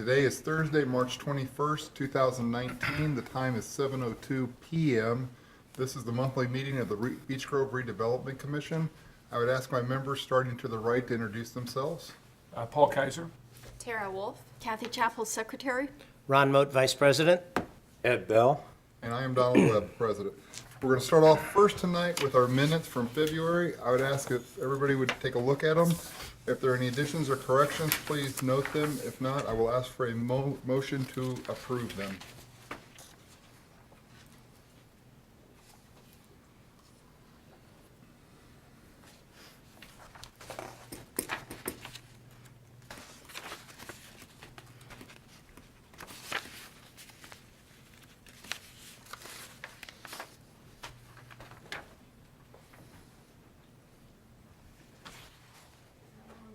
Today is Thursday, March 21st, 2019. The time is 7:02 p.m. This is the monthly meeting of the Beech Grove Redevelopment Commission. I would ask my members, starting to the right, to introduce themselves. Paul Kaiser. Tara Wolf. Kathy Chappell, Secretary. Ron Moat, Vice President. Ed Bell. And I am Donald Webb, President. We're going to start off first tonight with our minutes from February. I would ask if everybody would take a look at them. If there are any additions or corrections, please note them. If not, I will ask for a motion to approve them.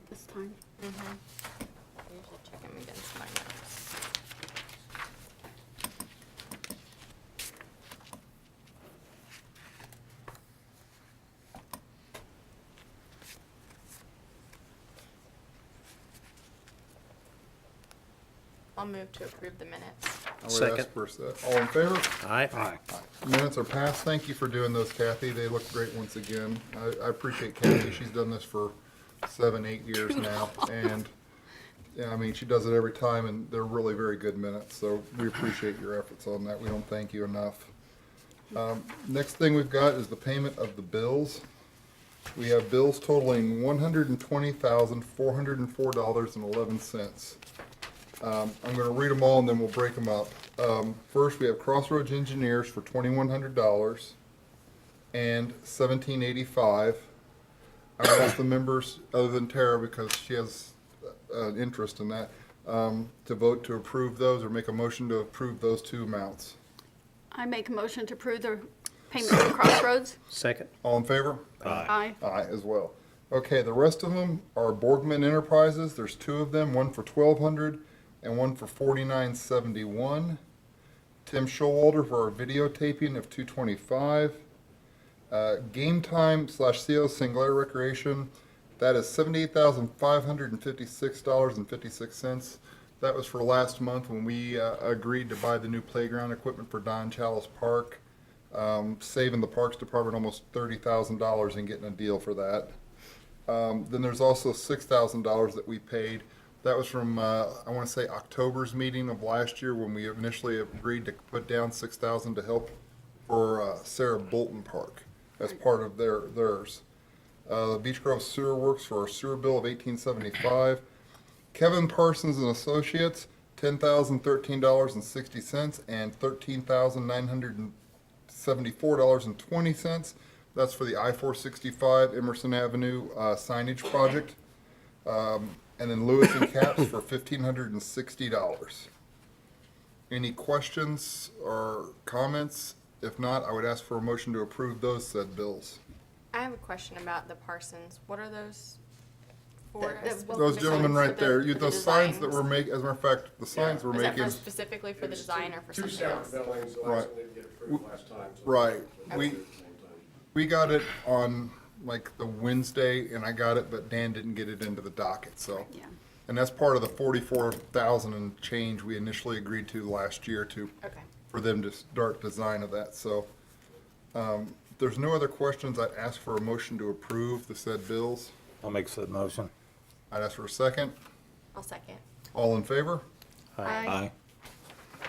This time. I usually check them against my notes. I'll move to approve the minutes. I would Second. ask for that. All in favor? Aye. Minutes are passed. Thank you for doing those, Kathy. They look great once again. I appreciate Kathy. She's done this for 7-8 years now, and yeah, I mean, she does it every time, and they're really very good minutes. So we appreciate your efforts on that. We don't thank you enough. Next thing we've got is the payment of the bills. We have bills totaling $120,404.11. I'm going to read them all, and then we'll break them up. First, we have Crossroads Engineers for $2,100 and $1,785. I would ask the members, other than Tara, because she has an interest in that, to vote to approve those or make a motion to approve those two amounts. I make a motion to approve the payment to Crossroads. Second. All in favor? Aye. Aye, as well. Okay, the rest of them are Borgman Enterprises. There's two of them, one for $1,200 and one for $49.71. Tim Showalter for our videotaping of $225. Game Time / CO Singular Recreation, that is $78,556.56. That was for last month when we agreed to buy the new playground equipment for Don Chalice Park, saving the Parks Department almost $30,000 and getting a deal for that. Then there's also $6,000 that we paid. That was from, I want to say, October's meeting of last year when we initially agreed to put down $6,000 to help for Sarah Bolton Park as part of theirs. Beech Grove Sewer Works for our sewer bill of $1,875. Kevin Parsons and Associates, $10,013.60 and $13,974.20. That's for the I-465 Emerson Avenue signage project. And then Lewis and Caps for $1,560. Any questions or comments? If not, I would ask for a motion to approve those said bills. I have a question about the Parsons. What are those for? Those gentlemen right there, For the those signs that designs? we're making, as a matter of fact, the signs we're Is that making. for specifically for the design or for Two something else? separate buildings, the Right. last one didn't get approved last time. so Right. we'll We- do it at the same time. We got it on like the Wednesday, and I got it, but Dan didn't get it into the docket, so. Yeah. And that's part of the 44,000 and change we initially agreed to last year Okay. for them to start design of that, so. If there's no other questions, I'd ask for a motion to approve the said bills. I'll make said motion. I'd ask for a second. I'll second. All in favor? Aye.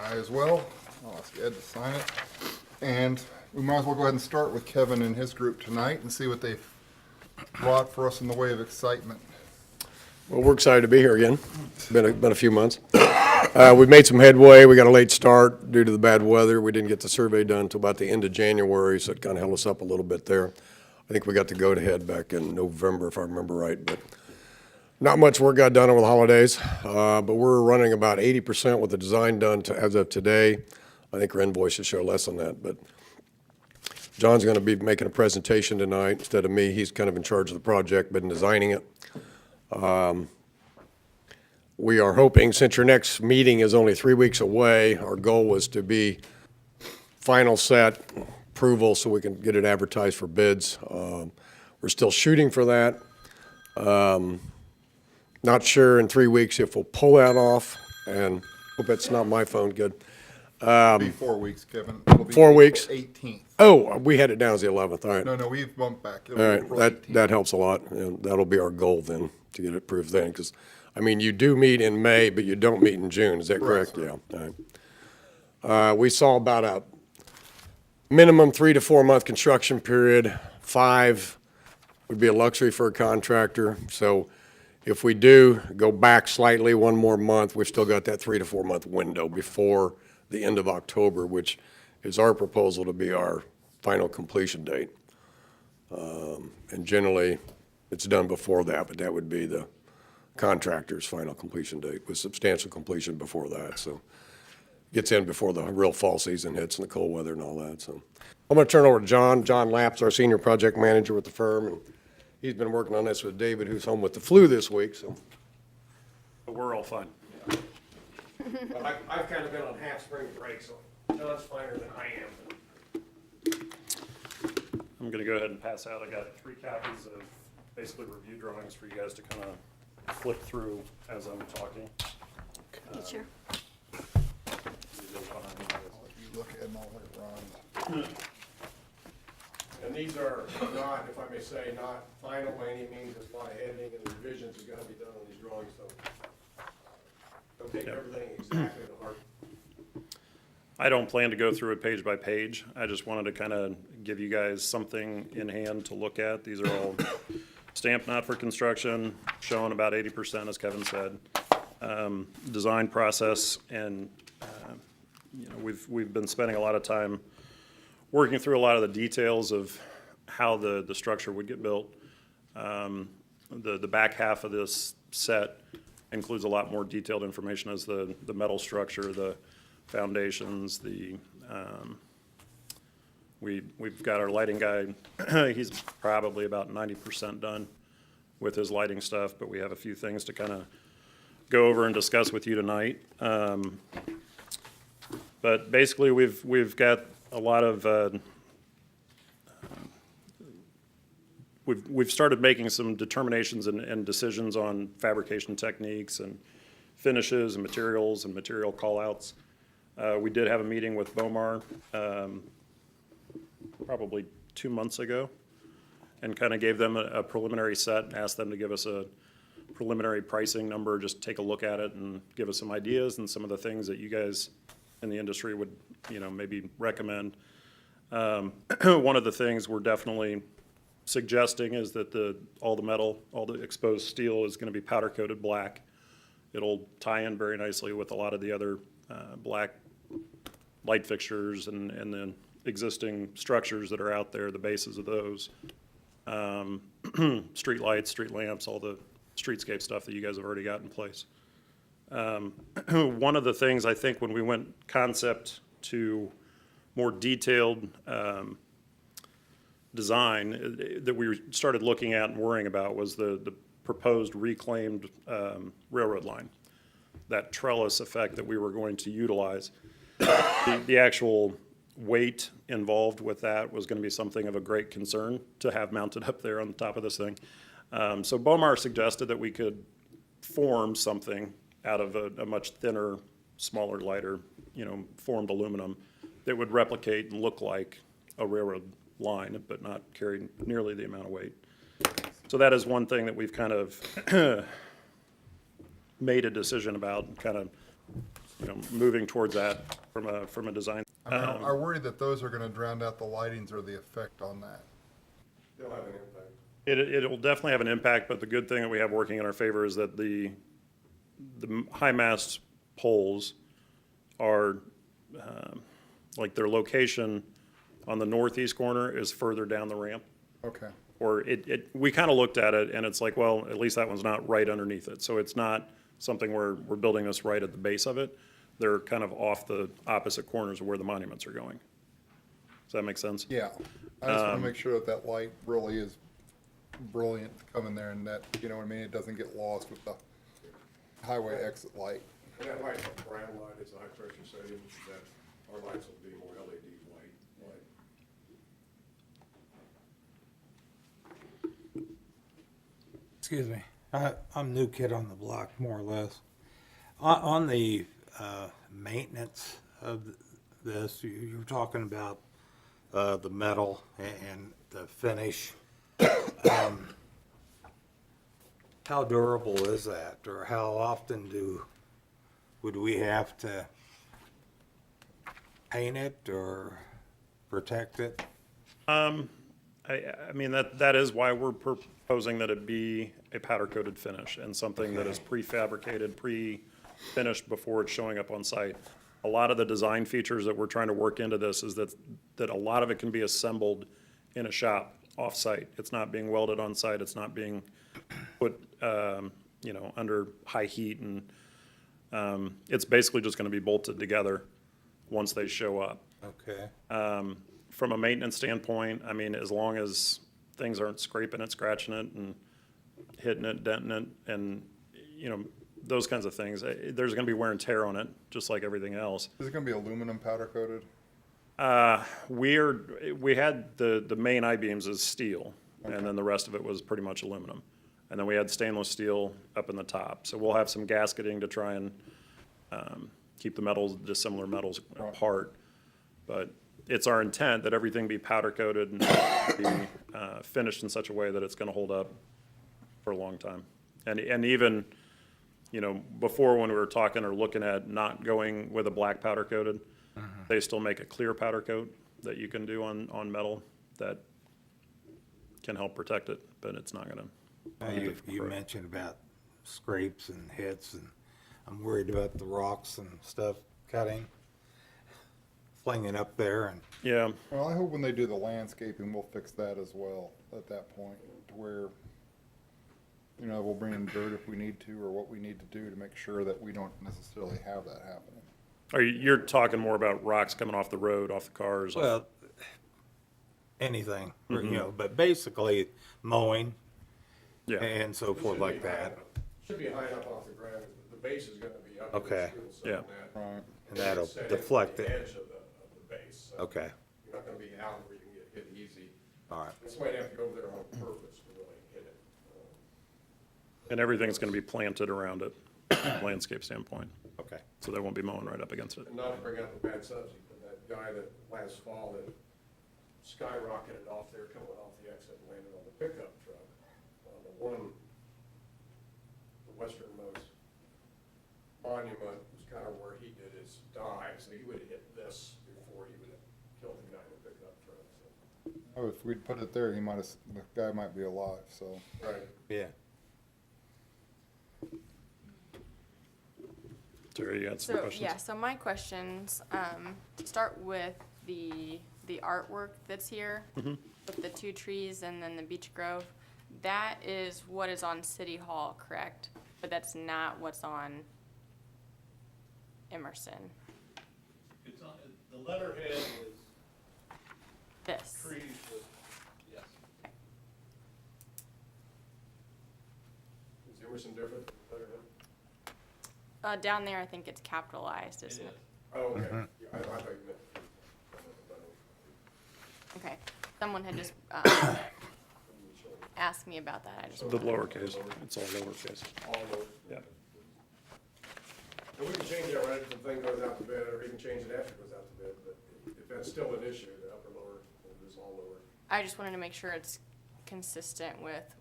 Aye as well. I'll ask Ed to sign it. And we might as well go ahead and start with Kevin and his group tonight and see what they've brought for us in the way of excitement. Well, we're excited to be here again. It's been a few months. We've made some headway. We got a late start due to the bad weather. We didn't get the survey done until about the end of January, so it kind of held us up a little bit there. I think we got the go-ahead back in November, if I remember right, but not much work got done over the holidays. But we're running about 80% with the design done as of today. I think our invoices show less than that, but John's going to be making a presentation tonight instead of me. He's kind of in charge of the project, been designing it. We are hoping, since your next meeting is only 3 weeks away, our goal was to be final set approval so we can get it advertised for bids. We're still shooting for that. Not sure in 3 weeks if we'll pull that off And, hope that's not my phone, good. It'll be 4 weeks, Kevin. It'll be 4 April weeks? 18th. Oh, we had it down as the 11th, all right. No, we've bumped back. It'll All be right, April that 18th. helps a lot, and that'll be our goal then, to get it approved then, because, I mean, you do meet in May, but you don't meet in June, is that correct? Correct, Yeah, all right. We saw about a minimum 3 to 4 month construction period. 5 would be a luxury for a contractor, so if we do go back slightly one more month, we've still got that 3 to 4 month window before the end of October, which is our proposal to be our final completion date. And generally, it's done before that, but that would be the contractor's final completion date with substantial completion before that, so. Gets in before the real fall season hits and the cold weather and all that, so. I'm gonna turn it over to John. John Lapp's our senior project manager with the firm, and he's been working on this with David, who's home with the flu this week, so. But we're all fine. I've kind of been on half spring break, so John's finer than I am. I'm gonna go ahead and pass out. I got 3 copies of basically review drawings for you guys to kind of flip through as I'm talking. Sure. You look at them all at Ron's. And these are not, if I may say, not final by any means. There's a lot of editing and revisions that gotta be done on these drawings, so don't take everything exactly to heart. I don't plan to go through it page by page. I just wanted to kind of give you guys something in hand to look at. These are all stamped not for construction, showing about 80%, as Kevin said. Design process, and you know, we've been spending a lot of time working through a lot of the details of how the structure would get built. The back half of this set includes a lot more detailed information as the metal structure, the foundations, we've got our lighting guy. He's probably about 90% done with his lighting stuff, but we have a few things to kind of go over and discuss with you tonight. But basically, we've got a lot of we've started making some determinations and decisions on fabrication techniques and finishes and materials and material callouts. We did have a meeting with Bomar probably 2 months ago, and kind of gave them a preliminary set and asked them to give us a preliminary pricing number, just take a look at it and give us some ideas and some of the things that you guys in the industry would, you know, maybe recommend. One of the things we're definitely suggesting is that all the metal, all the exposed steel is going to be powder coated black. It'll tie in very nicely with a lot of the other black light fixtures and the existing structures that are out there, the bases of those. Street lights, street lamps, all the streetscape stuff that you guys have already got in place. One of the things I think when we went concept to more detailed design that we started looking at and worrying about was the proposed reclaimed railroad line. That trellis effect that we were going to utilize. The actual weight involved with that was going to be something of a great concern to have mounted up there on the top of this thing. So Bomar suggested that we could form something out of a much thinner, smaller, lighter, you know, formed aluminum that would replicate and look like a railroad line, but not carry nearly the amount of weight. So that is one thing that we've kind of made a decision about, kind of, you know, moving towards that from a design. I mean, I worry that those are gonna drown out the lightings or the effect on that. They'll have an impact. It'll definitely have an impact, but the good thing that we have working in our favor is that the high mast poles are, like their location on the northeast corner is further down the ramp. Okay. Or we kind of looked at it and it's like, well, at least that one's not right underneath it. So it's not something where we're building this right at the base of it. They're kind of off the opposite corners of where the monuments are going. Does that make sense? Yeah. I just wanna make sure that light really is brilliant to come in there and that, you know what I mean, it doesn't get lost with the highway exit light. And that light's a brown light, it's a high pressure sodium, that our lights will be more LED light. Excuse me. I'm new kid on the block, more or less. On the maintenance of this, you were talking about the metal and the finish. How durable is that, or how often would we have to paint it or protect it? I mean, that is why we're proposing that it be a powder-coated finish and something that is prefabricated, pre-finished before it's showing up on site. A lot of the design features that we're trying to work into this is that a lot of it can be assembled in a shop off-site. It's not being welded on site, it's not being put, under high heat, and it's basically just gonna be bolted together once they show up. Okay. From a maintenance standpoint, I mean, as long as things aren't scraping it, scratching it, and hitting it, denting it, and, those kinds of things, there's gonna be wear and tear on it, just like everything else. Is it gonna be aluminum powder coated? We had the main I-beams as steel, and then the rest of it was pretty much aluminum. And then we had stainless steel up in the top. So we'll have some gasketing to try and keep the metals, dissimilar metals apart. But it's our intent that everything be powder coated and be finished in such a way that it's gonna hold up for a long time. And even, before when we were talking or looking at not going with a black powder coated, they still make a clear powder coat that you can do on metal that can help protect it, but it's not gonna. You mentioned about scrapes and hits, and I'm worried about the rocks and stuff cutting, flinging up there, and Yeah, Well, I hope when they do the landscaping, we'll fix that as well at that point, to where, we'll bring in dirt if we need to, or what we need to do to make sure that we don't necessarily have that happening. you're talking more about rocks coming off the road, off the cars? well, anything, but basically mowing Yeah, and so forth like that. Should be high enough off the ground, the base is gonna be up. Okay. Yeah. Right. And that'll Set deflect into it. the edge of the base. So Okay, You're not gonna be out where you can get hit easy. all right. This might have to go over there on purpose to really hit it. and everything's gonna be planted around it, landscape standpoint, Okay. so they won't be mowing right up against it. And not to bring up a bad subject, but that guy that last fall that skyrocketed off there coming off the exit and landed on the pickup truck, the westernmost monument was kind of where he did his dive, so he would have hit this before he would have killed the guy in the pickup truck, so. Oh, if we'd put it there, the guy might be alive, so. Right. Yeah. Terry, you had some So, questions? yeah, so my questions, to start with the artwork that's here, with the 2 trees and then the beech grove, that is what is on City Hall, correct? But that's not what's on Emerson, It's on, the letterhead is this. trees with, yes. Is Emerson different than Letterhead? Down there, I think it's capitalized, isn't it? Oh, okay. Yeah, I thought you meant. Okay, someone had just, asked me about that, I just. The lowercase, it's all lowercase. All over. Yeah. And we can change that right if the thing goes out to bid, or even change it after it goes out to bid, but if that's still an issue, the upper, lower, it's all lower. I just wanted to make sure it's consistent with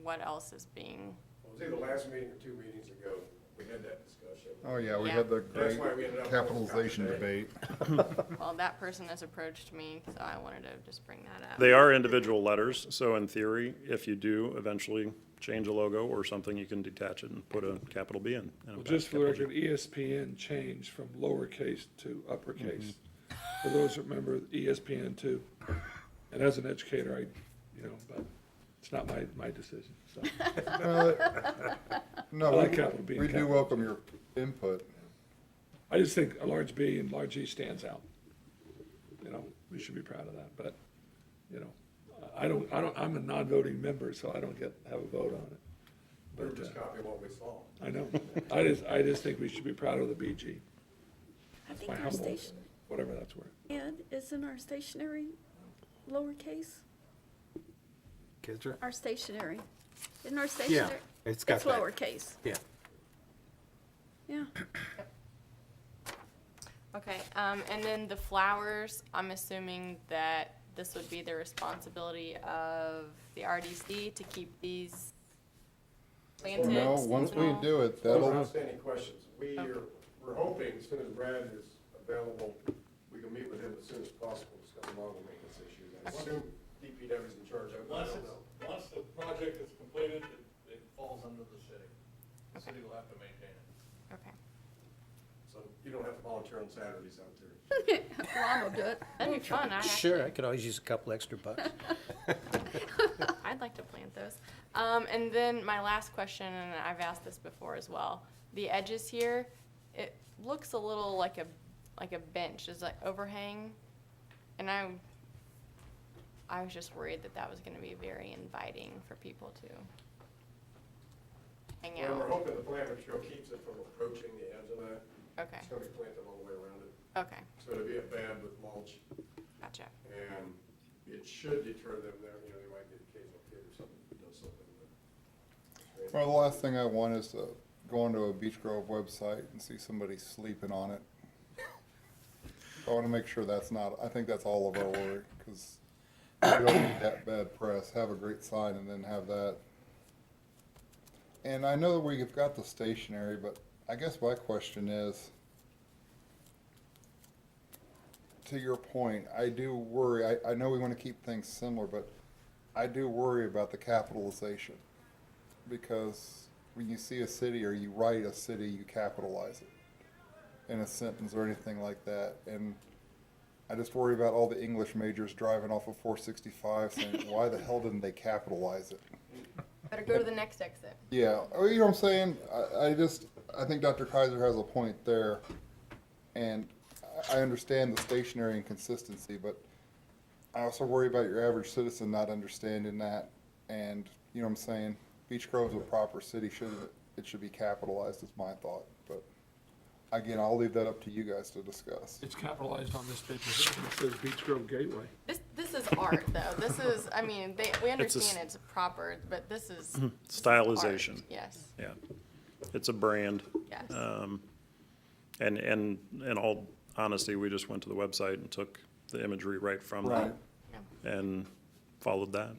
what else is being, Well, it was either last meeting or 2 meetings ago, we had that discussion. Oh, yeah, we Yeah. had the That's great why we ended up. capitalization debate. well, that person has approached me, so I wanted to just bring that up. They are individual letters, so in theory, if you do eventually change a logo or something, you can detach it and put a capital B in. and a Just for the capital G. record, ESPN changed from lowercase to uppercase. For those that remember ESPN2. And as an educator, but it's not my decision, so. No, I like capital B and we do capital welcome your input. I just think a large B and large E stands out. We should be proud of that, but, I'm a non-voting member, so I don't have a vote on it. We were But, just copying what we saw. I know, I just think we should be proud of the BG. I think My our humble, station, whatever that's worth. and isn't our stationery lowercase? Kids are, Our stationery, isn't our stationery? it's got that. lowercase. Yeah. Yeah. Okay, and then the flowers, I'm assuming that this would be the responsibility of the RDC to keep these planted? No, once we seasonal? do it, Those are that'll, outstanding questions. We're hoping as soon as Brad is available, we can meet with him as soon as possible, to discuss along the maintenance issues. I assume DPW is in charge of it, I don't know. Once the project is completed, it falls under the city. The city will have to maintain it. Okay, So you don't have to volunteer on Saturdays out there. Ron will do it. that'd be fun, Sure, I could always use a couple extra bucks. I'd like to plant those. And then my last question, and I've asked this before as well, the edges here, it looks a little like a bench, is like overhang, and I was just worried that that was gonna be very inviting for people to hang Well, we're out. hoping the plant material keeps it from approaching the edge of that. Okay, It's gonna be planted all the way around it. okay, It's gonna be a bed with mulch, gotcha. and it should deter them there, you know, they might get occasional kid or something that does something. But well, the last thing I want is to go onto a Beech Grove website and see somebody sleeping on it. I want to make sure that's not, I think that's all of our worry, because we don't need that bad press. Have a great sign and then have that. And I know that we've got the stationery, but I guess my question is, to your point, I do worry, I know we want to keep things similar, but I do worry about the capitalization. Because when you see a city or you write a city, you capitalize it in a sentence or anything like that. And I just worry about all the English majors driving off of 465 saying, why the hell didn't they capitalize it? Better go to the next exit. Yeah, you know what I'm saying? I think Dr. Kaiser has a point there. And I understand the stationary inconsistency, but I also worry about your average citizen not understanding that. And, you know what I'm saying? Beech Grove's a proper city, it should be capitalized is my thought. But again, I'll leave that up to you guys to discuss. It's capitalized on this paper. It says Beech Grove Gateway. This is art, though. This is, I mean, we understand it's proper, but this is this is Stylization. art. Yes, Yeah, it's a brand. yes. And in all honesty, we just went to the website and took the imagery right from Right. that and followed that.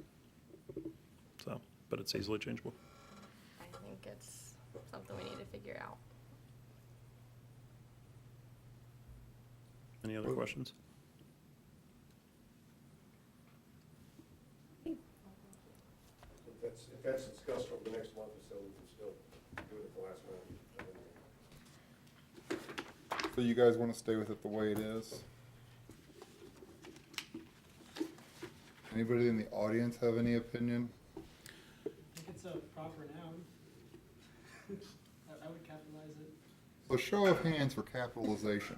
So, but it's easily changeable. I think it's something we need to figure out. Any other questions? if that's discussed over the next month or so, we can still do it at the last minute. So you guys want to stay with it the way it is? Anybody in the audience have any opinion? I think it's a proper noun. I would capitalize it. So show of hands for capitalization.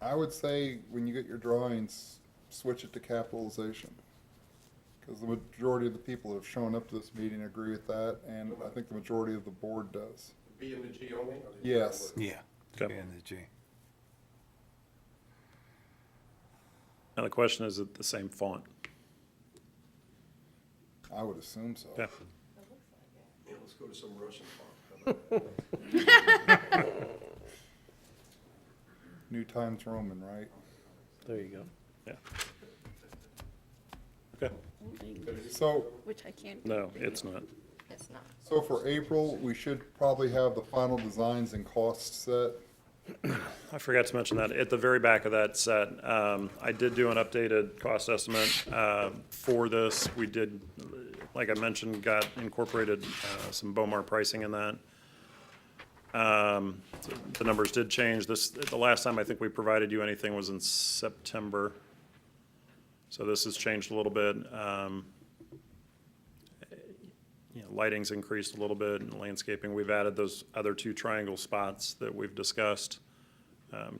I would say when you get your drawings, switch it to capitalization. Because the majority of the people that have shown up to this meeting agree with that, and I think the majority of the board does. B and the G only? or the Yes. G? Yeah. Okay. And the G. Now, the question is it the same font? I would assume so. Okay. Yeah, let's go to some Russian font. How about that? New Times Roman, right? There you go. Yeah. Okay. So, Which I can't. No, it's not. It's not. so for April, we should probably have the final designs and costs set. I forgot to mention that. At the very back of that set, I did do an updated cost estimate for this. We did, like I mentioned, got incorporated some Bomar pricing in that. So the numbers did change. The last time I think we provided you anything was in September. So this has changed a little bit. Lighting's increased a little bit, and landscaping, we've added those other two triangle spots that we've discussed,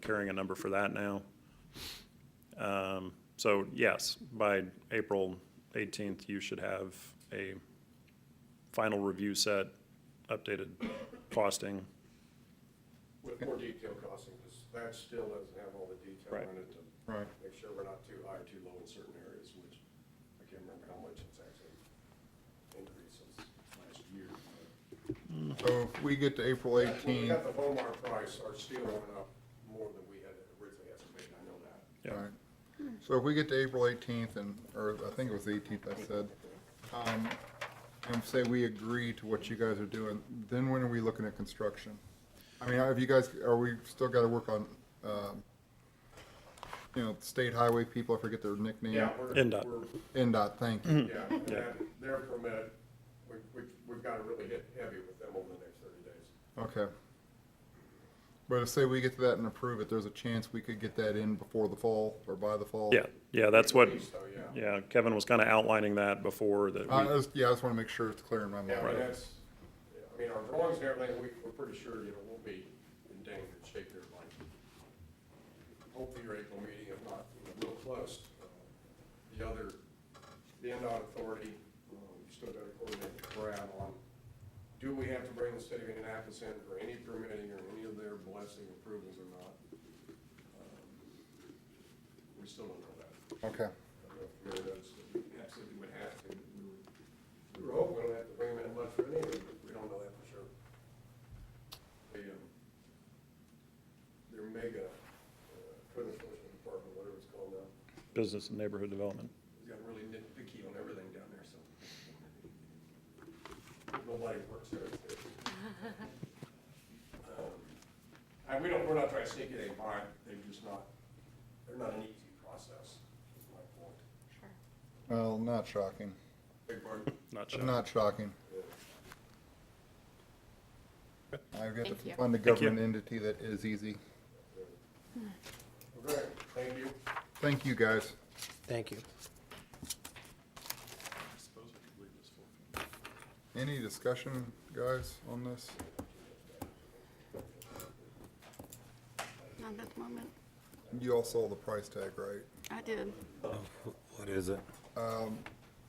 carrying a number for that now. So yes, by April 18th, you should have a final review set, updated costing. With more detailed costing, because that still doesn't have all the detail Right. in it to Right. make sure we're not too high or too low in certain areas, which So if we get to April When we 18th, got the Walmart price, our steel went up more than we had originally estimated, I know that. Yeah. right? So if we get to April 18th and, or I think it was the 18th I said, and say we agree to what you guys are doing, then when are we looking at construction? I mean, have you guys, are we still gotta work on, state highway people, I forget their nickname? Yeah, NDOT. NDOT, thank you. Yeah, and that, their permit, we've got to really hit heavy with them over the next 30 days. Okay. But if say we get to that and approve it, there's a chance we could get that in before the fall or by the fall? Yeah, that's what, So, yeah. yeah, Kevin was kind of outlining that before that I we, just wanna make sure it's clear in my Yeah, mind. I mean, that's, I mean, our drawings and everything, we're pretty sure, we'll be in dang good shape here, like, hopefully your April meeting, if not, real close. The NDOT authority, still got to coordinate with Brad on, do we have to bring the city of Indianapolis in for any permitting or any of their blessing approvals or not? We still don't know that. Okay. I don't know if Mary knows that we absolutely would have to. We were hoping we don't have to bring them in much for any of it, but we don't know that for sure. Their mega, code enforcement department, whatever it's called now, business and neighborhood development. has got really nitpicky on everything down there, so. Nobody works there. And we're not trying to sneak anything by, they're not an easy process, is my point. Sure. Well, not shocking. Big pardon? Not sure. Not shocking. I've got Thank to you. find a Thank you. government entity that is easy. Okay, thank you. Thank you, guys. Thank you. Any discussion, guys, on this? Not at the moment. You all saw the price tag, right? I did. What is it?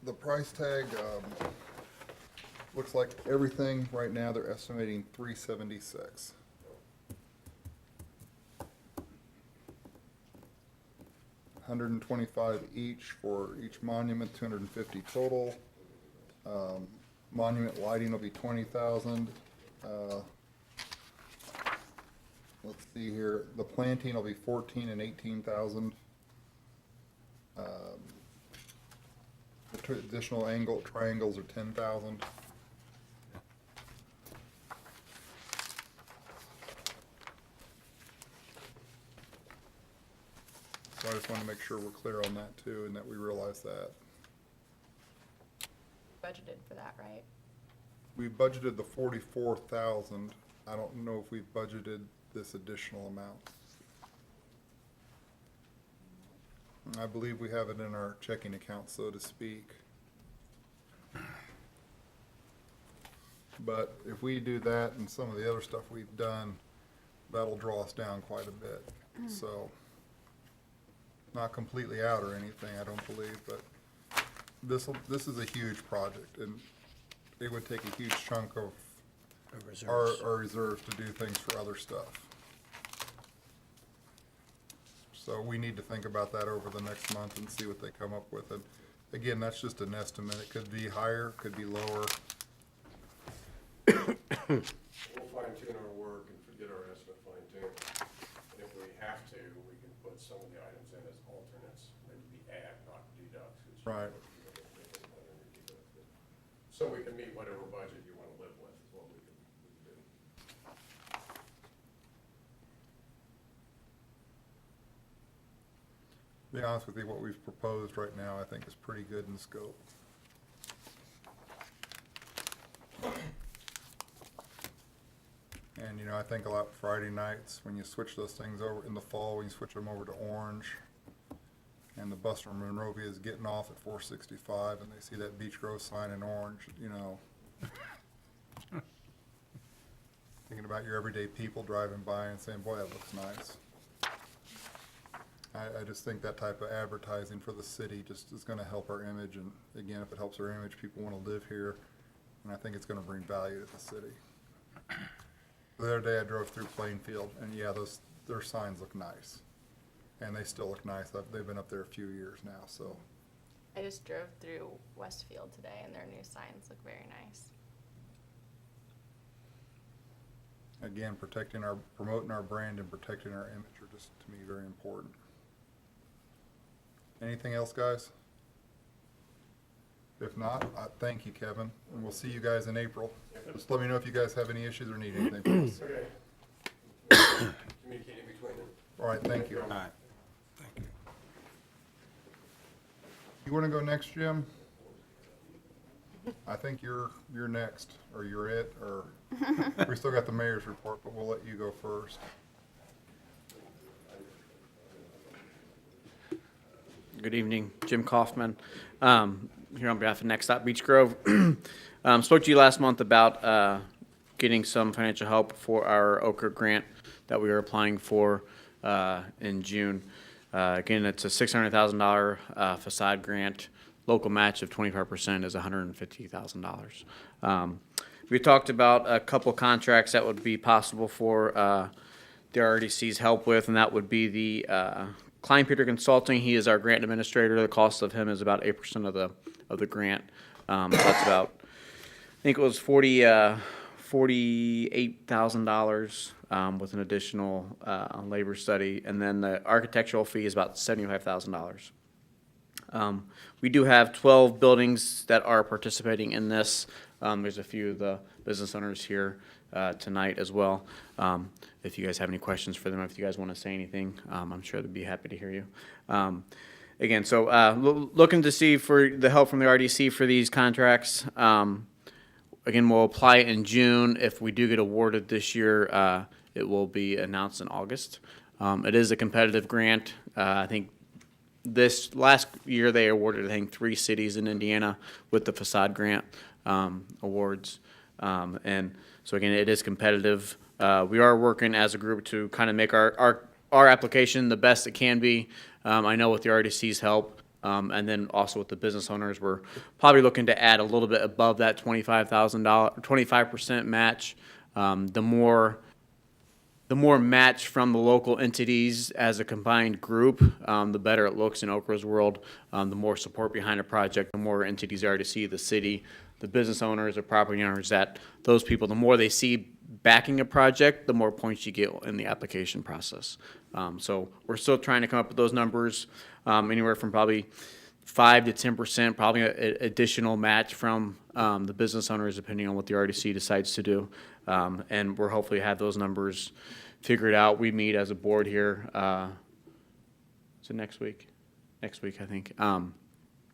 The price tag, looks like everything right now, they're estimating $376. $125 each for each monument, $250 total. Monument lighting will be $20,000. Let's see here, the planting will be $14,000 and $18,000. The additional triangles are $10,000. So I just want to make sure we're clear on that too, and that we realize that. Budgeted for that, right? We budgeted the 44,000. I don't know if we've budgeted this additional amount. I believe we have it in our checking account, so to speak. But if we do that and some of the other stuff we've done, that'll draw us down quite a bit. So, not completely out or anything, I don't believe, but this is a huge project, and it would take a huge chunk of our reserves to do things for other stuff. So we need to think about that over the next month and see what they come up with. And again, that's just an estimate. It could be higher, could be lower. We'll fine tune our work and get our estimate fine tuned. And if we have to, we can put some of the items in as alternates, maybe be add, not deduct. Right. So we can meet whatever budget you want to live with, is what we can do. To be honest with you, what we've proposed right now, I think is pretty good in scope. And, I think a lot Friday nights, when you switch those things over in the fall, when you switch them over to orange, and the bus from Monrovia is getting off at 465, and they see that Beech Grove sign in orange, thinking about your everyday people driving by and saying, boy, that looks nice. I just think that type of advertising for the city just is gonna help our image, and again, if it helps our image, people wanna live here, and I think it's gonna bring value to the city. The other day I drove through Plainfield, and yeah, their signs look nice, and they still look nice. They've been up there a few years now, so. I just drove through Westfield today and their new signs look very nice. Again, promoting our brand and protecting our image are just, to me, very important. Anything else, guys? If not, thank you, Kevin, and we'll see you guys in April. Just let me know if you guys have any issues or need anything from us. Okay. Communicate in between them. All right, thank you. All right. Thank you. You want to go next, Jim? I think you're next, or you're it, or we still got the mayor's report, but we'll let you go first. Good evening, Jim Kaufman, here on behalf of Next Stop Beech Grove. Spoke to you last month about getting some financial help for our Ochre grant that we are applying for in June. Again, it's a $600,000 facade grant. Local match of 25% is $150,000. We talked about a couple contracts that would be possible for the RDC's help with, and that would be the Klein Peter Consulting. He is our grant administrator. The cost of him is about 8% of the grant. So that's about, I think it was $48,000 with an additional labor study, and then the architectural fee is about $75,000. We do have 12 buildings that are participating in this. There's a few of the business owners here tonight as well. If you guys have any questions for them, if you guys want to say anything, I'm sure they'd be happy to hear you. Again, so looking to see for the help from the RDC for these contracts. Again, we'll apply in June. If we do get awarded this year, it will be announced in August. It is a competitive grant. I think this last year they awarded, I think, 3 cities in Indiana with the facade grant awards. And so again, it is competitive. We are working as a group to kind of make our application the best it can be. I know with the RDC's help, and then also with the business owners, we're probably looking to add a little bit above that $25% match. The more match from the local entities as a combined group, the better it looks in Okra's world. The more support behind a project, the more entities are to see the city, the business owners, the property owners, that those people, the more they see backing a project, the more points you get in the application process. So we're still trying to come up with those numbers, anywhere from probably 5 to 10%, probably an additional match from the business owners, depending on what the RDC decides to do. And we're hopefully have those numbers figured out. We meet as a board here, so next week, I think.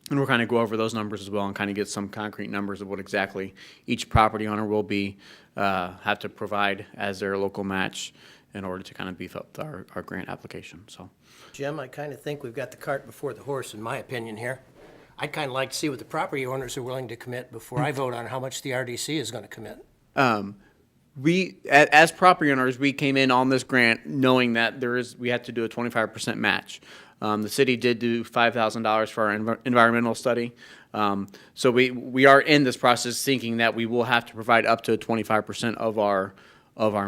And we'll kind of go over those numbers as well and kind of get some concrete numbers of what exactly each property owner will be, have to provide as their local match in order to kind of beef up our grant application, so. Jim, I kind of think we've got the cart before the horse, in my opinion here. I'd kind of like to see what the property owners are willing to commit before I vote on how much the RDC is going to commit. We, as property owners, we came in on this grant knowing that we had to do a 25% match. The city did do $5,000 for our environmental study. So we are in this process thinking that we will have to provide up to 25% of our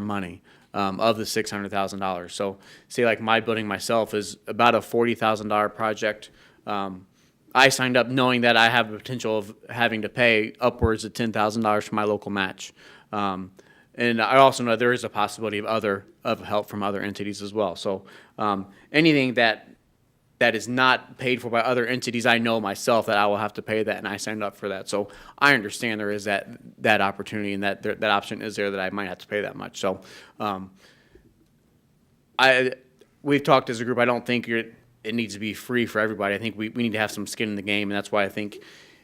money, of the $600,000. So say like my building myself is about a $40,000 project. I signed up knowing that I have the potential of having to pay upwards of $10,000 for my local match. And I also know there is a possibility of help from other entities as well. So anything that is not paid for by other entities, I know myself that I will have to pay that, and I signed up for that. So I understand there is that opportunity, and that option is there that I might have to pay that much. So we've talked as a group. I don't think it needs to be free for everybody. I think we need to have some skin in the game, and that's why I think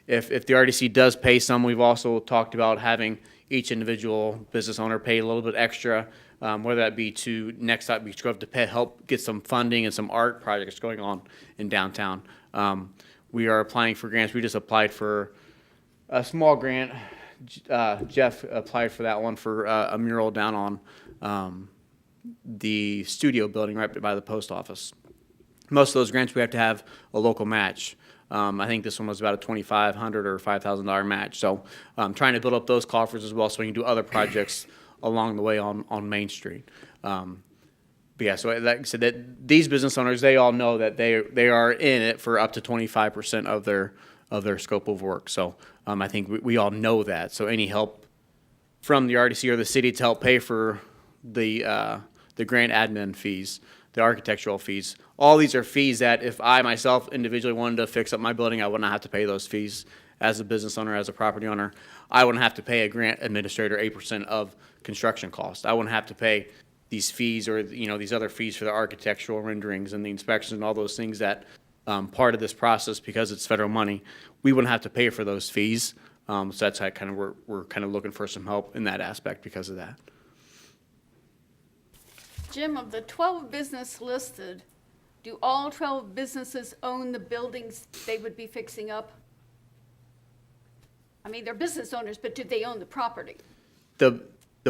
if the RDC does pay some, we've also talked about having each individual business owner pay a little bit extra, whether that be to Next Stop Beech Grove to help get some funding and some art projects going on in downtown. We are applying for grants. We just applied for a small grant. Jeff applied for that one for a mural down on the studio building right by the post office. Most of those grants we have to have a local match. I think this one was about a $2,500 or $5,000 match. So I'm trying to build up those coffers as well so we can do other projects along the way on Main Street. But yeah, so like I said, that these business owners, they all know that they are in it for up to 25% of their scope of work. So I think we all know that. So any help from the RDC or the city to help pay for the grant admin fees, the architectural fees. All these are fees that if I myself individually wanted to fix up my building, I wouldn't have to pay those fees as a business owner, as a property owner. I wouldn't have to pay a grant administrator 8% of construction cost. I wouldn't have to pay these fees or, these other fees for the architectural renderings and the inspections and all those things that part of this process, because it's federal money, we wouldn't have to pay for those fees. So that's how we're kind of looking for some help in that aspect because of that. Jim, of the 12 business listed, do all 12 businesses own the buildings they would be fixing up? I mean, they're business owners, but do they own the property? The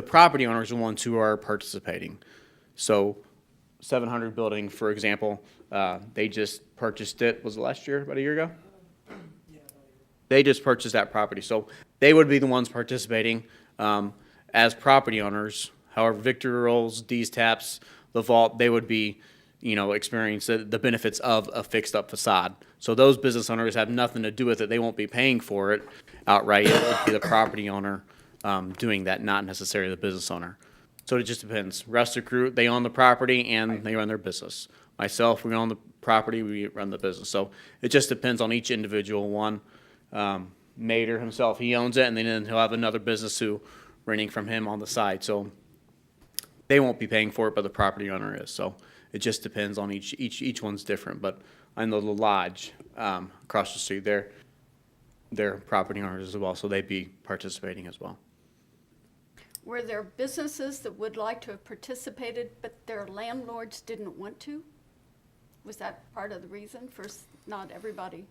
property owners are the ones who are participating. So 700 building, for example, they just purchased it, was it last year, about a year ago? They just purchased that property. So they would be the ones participating as property owners. However, Victor Rolls, D's Taps, the Vault, they would be, experience the benefits of a fixed up facade. So those business owners have nothing to do with it. They won't be paying for it outright. It would be the property owner doing that, not necessarily the business owner. So it just depends. Rest crew, they own the property and they run their business. Myself, we own the property, we run the business. So it just depends on each individual one. Mater himself, he owns it, and then he'll have another business who renting from him on the side. So they won't be paying for it, but the property owner is. So it just depends on each one's different. But I know the lodge across the street, they're property owners as well, so they'd be participating as well. Were there businesses that would like to have participated, but their landlords didn't want to? Was that part of the reason for not everybody?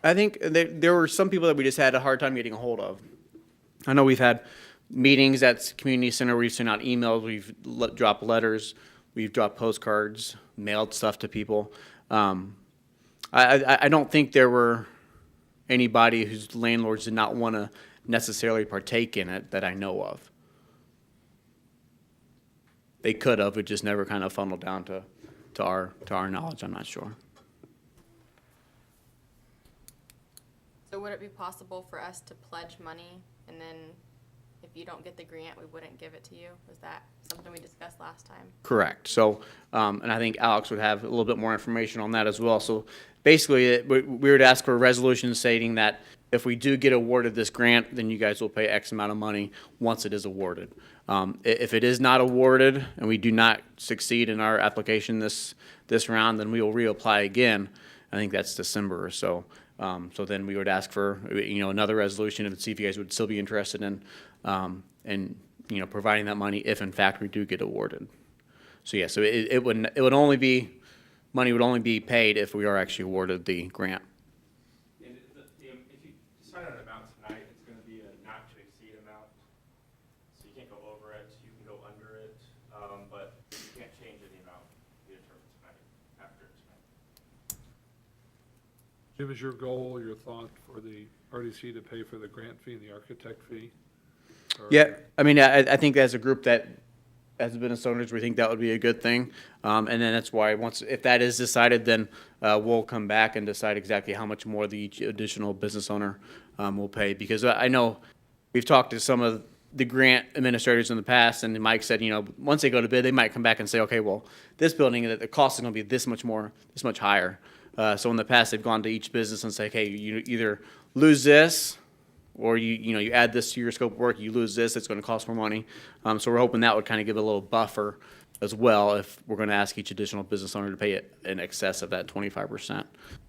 I think there were some people that we just had a hard time getting a hold of. I know we've had meetings at community center. We've sent out emails. We've dropped letters. We've dropped postcards, mailed stuff to people. I don't think there were anybody whose landlords did not want to necessarily partake in it that I know of. They could have, it just never kind of funneled down to our knowledge. I'm not sure. So would it be possible for us to pledge money, and then if you don't get the grant, we wouldn't give it to you? Was that something we discussed last time? Correct. So, and I think Alex would have a little bit more information on that as well. So basically, we would ask for a resolution stating that if we do get awarded this grant, then you guys will pay X amount of money once it is awarded. If it is not awarded and we do not succeed in our application this round, then we will reapply again. I think that's December or so. So then we would ask for, another resolution and see if you guys would still be interested in, providing that money if in fact we do get awarded. So yeah, so money would only be paid if we are actually awarded the grant. And if you decide on an amount tonight, it's going to be a not to exceed amount. So you can't go over it, you can go under it, but you can't change any amount you determine tonight, after tonight. Jim, is your goal, your thought for the RDC to pay for the grant fee and the architect fee? Or- Yeah, I mean, I think as a group that, as business owners, we think that would be a good thing. And then that's why if that is decided, then we'll come back and decide exactly how much more each additional business owner will pay. Because I know we've talked to some of the grant administrators in the past, and Mike said, once they go to bid, they might come back and say, okay, well, this building, the cost is going to be this much higher. So in the past, they've gone to each business and say, hey, you either lose this, or you add this to your scope of work, you lose this, it's going to cost more money. So we're hoping that would kind of give a little buffer as well if we're going to ask each additional business owner to pay it in excess of that 25%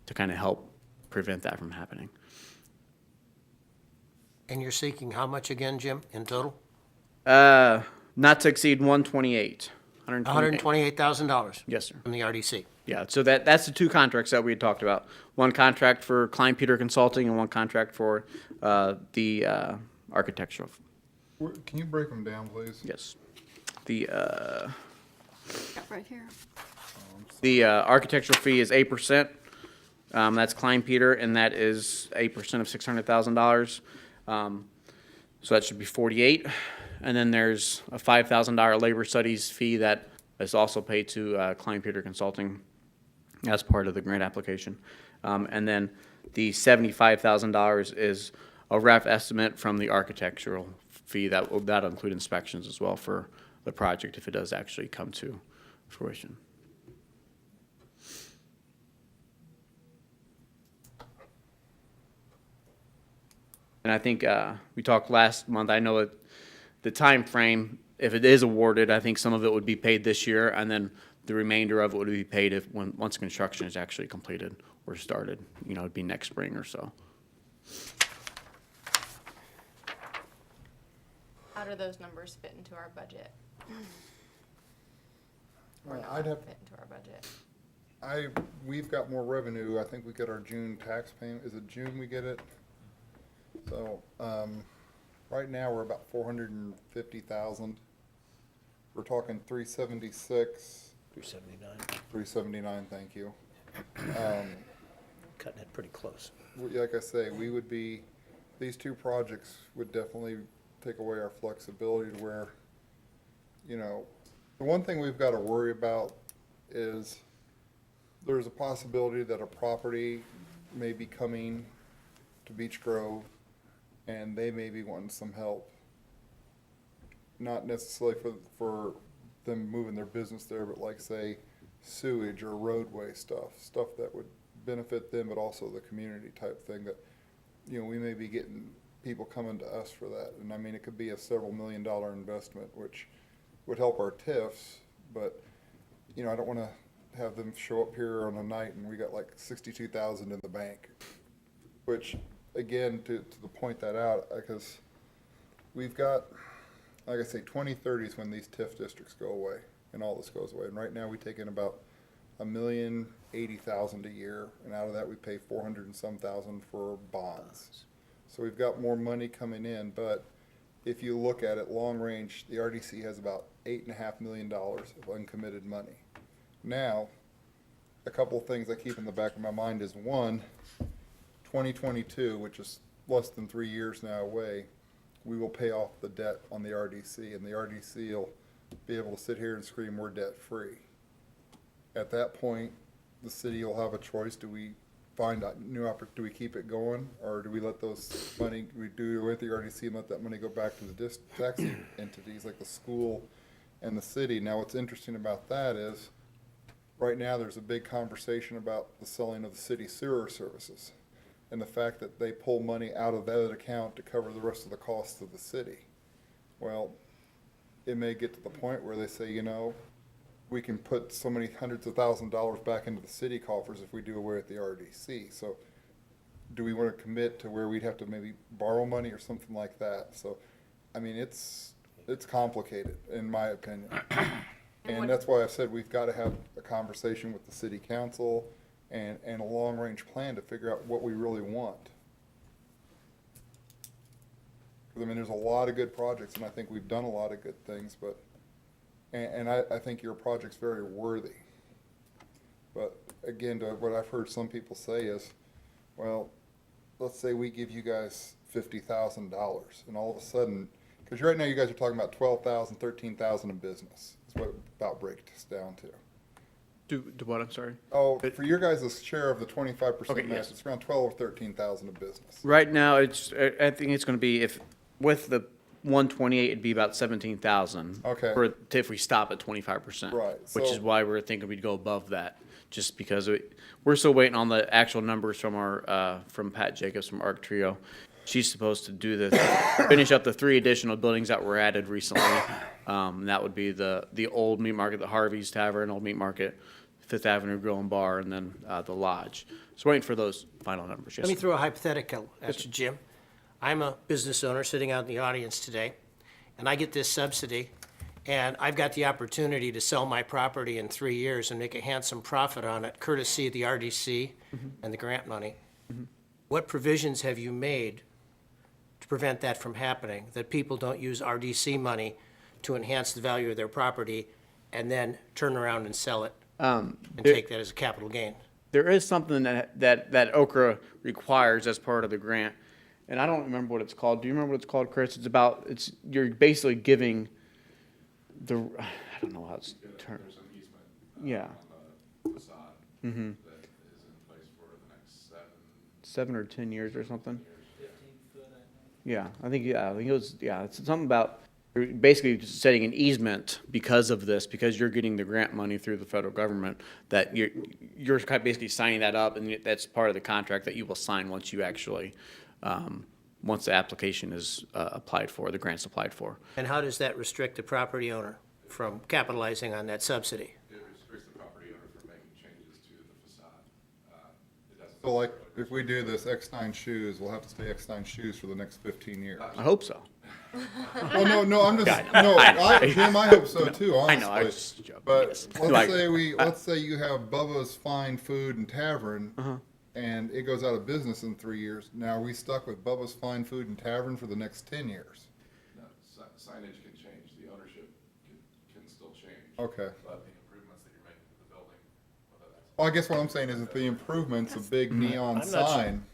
to kind of help prevent that from happening. And you're seeking how much again, Jim, in total? Not to exceed 128. $128,000? Yes, sir. From the RDC? Yeah, so that's the two contracts that we had talked about. One contract for Klein Peter Consulting and one contract for the architectural. Can you break them down, please? Yes. The Got right here. architectural fee is 8%. That's Klein Peter, and that is 8% of $600,000. So that should be 48. And then there's a $5,000 labor studies fee that is also paid to Klein Peter Consulting as part of the grant application. And then the $75,000 is a rough estimate from the architectural fee that'll include inspections as well for the project if it does actually come to fruition. And I think we talked last month, I know the time frame, if it is awarded, I think some of it would be paid this year, and then the remainder of it would be paid once construction is actually completed or started. You know, it'd be next spring or so. How do those numbers fit into our budget? Or not I'd have, fit into our budget? we've got more revenue. I think we get our June tax payment. Is it June we get it? So, right now we're about 450,000. We're talking 376, 379, 379, thank you. cutting it pretty close. Like I say, these two projects would definitely take away our flexibility to where, you know, the one thing we've got to worry about is there's a possibility that a property may be coming to Beech Grove and they may be wanting some help. Not necessarily for them moving their business there, but like say sewage or roadway stuff that would benefit them, but also the community type thing that, you know, we may be getting people coming to us for that. And I mean, it could be a several $1 million investment, which would help our TIFs, but, you know, I don't want to have them show up here on a night and we got like 62,000 in the bank, which again, to the point that out, because we've got, like I say, 2030 is when these TIF districts go away and all this goes away. And right now we take in about $1,080,000 a year, and out of that we pay 400 and some thousand for bonds. So we've got more money coming in, but if you look at it long range, the RDC has about $8.5 million of uncommitted money. Now, a couple of things I keep in the back of my mind is one, 2022, which is less than 3 years now away, we will pay off the debt on the RDC, and the RDC will be able to sit here and scream we're debt free. At that point, the city will have a choice. Do we find a new do we keep it going, or do we let those money, we do away with the RDC and let that money go back to the tax entities like the school and the city? Now, what's interesting about that is right now there's a big conversation about the selling of the city sewer services and the fact that they pull money out of that account to cover the rest of the costs of the city. Well, it may get to the point where they say, you know, we can put so many hundreds of thousands of dollars back into the city coffers if we do away with the RDC. So do we want to commit to where we'd have to maybe borrow money or something like that? So, I mean, it's complicated in my opinion. And that's why I've said we've got to have a conversation with the city council and a long-range plan to figure out what we really want. Because, I mean, there's a lot of good projects, and I think we've done a lot of good things, but, and I think your project's very worthy. But, again, to what I've heard some people say is, well, let's say we give you guys $50,000, and all of a sudden, because right now you guys are talking about 12,000, 13,000 in business. That's what about breaks down to. Do what, I'm sorry? Oh, for your guys' share of the 25% Okay, match, yes. it's around 12 or 13,000 of business. Right now, I think it's gonna be, with the 128, it'd be about 17,000. Okay. If we stop at 25%. Right, Which so- is why we're thinking we'd go above that, just because we're still waiting on the actual numbers from Pat Jacobs from Arc Trio. She's supposed to finish up the 3 additional buildings that were added recently. And that would be the old meat market, the Harvey's Tavern, Old Meat Market, Fifth Avenue Grill and Bar, and then the Lodge. So waiting for those final numbers. Yes, Let me sir. throw a hypothetical at you, Jim. I'm a business owner sitting out in the audience today, and I get this subsidy, and I've got the opportunity to sell my property in 3 years and make a handsome profit on it, courtesy of the RDC and the grant money. What provisions have you made to prevent that from happening, that people don't use RDC money to enhance the value of their property and then turn around and sell it and take that as a capital gain? There is something that Okra requires as part of the grant, and I don't remember what it's called. Do you remember what it's called, Chris? You're basically giving I don't know how it's termed. There's an easement. Yeah. On the facade. That is in place for the next 7 or 10 years or something. 15 foot, I think. Yeah, I think it was, it's something about you're basically just setting an easement because of this, because you're getting the grant money through the federal government, that you're kind of basically signing that up, and that's part of the contract that you will sign once you actually, once the application is applied for, the grant's applied for. And how does that restrict the property owner from capitalizing on that subsidy? It restricts the property owner from making changes to the facade. It doesn't. So like, if we do this X9 shoes, we'll have to stay X9 shoes for the next 15 years. I hope so. Well, no, I'm just, I know. Jim, I hope so too, I know, I was honestly. just joking, But yes. let's say you have Bubba's Fine Food and Tavern, Uh-huh. and it goes out of business in 3 years. Now, are we stuck with Bubba's Fine Food and Tavern for the next 10 years? No, signage can change, the ownership can still change. Okay. But the improvements that you're making to the building, whether that's. Well, I guess what I'm saying is that the improvements, a big neon I'm not sure. sign.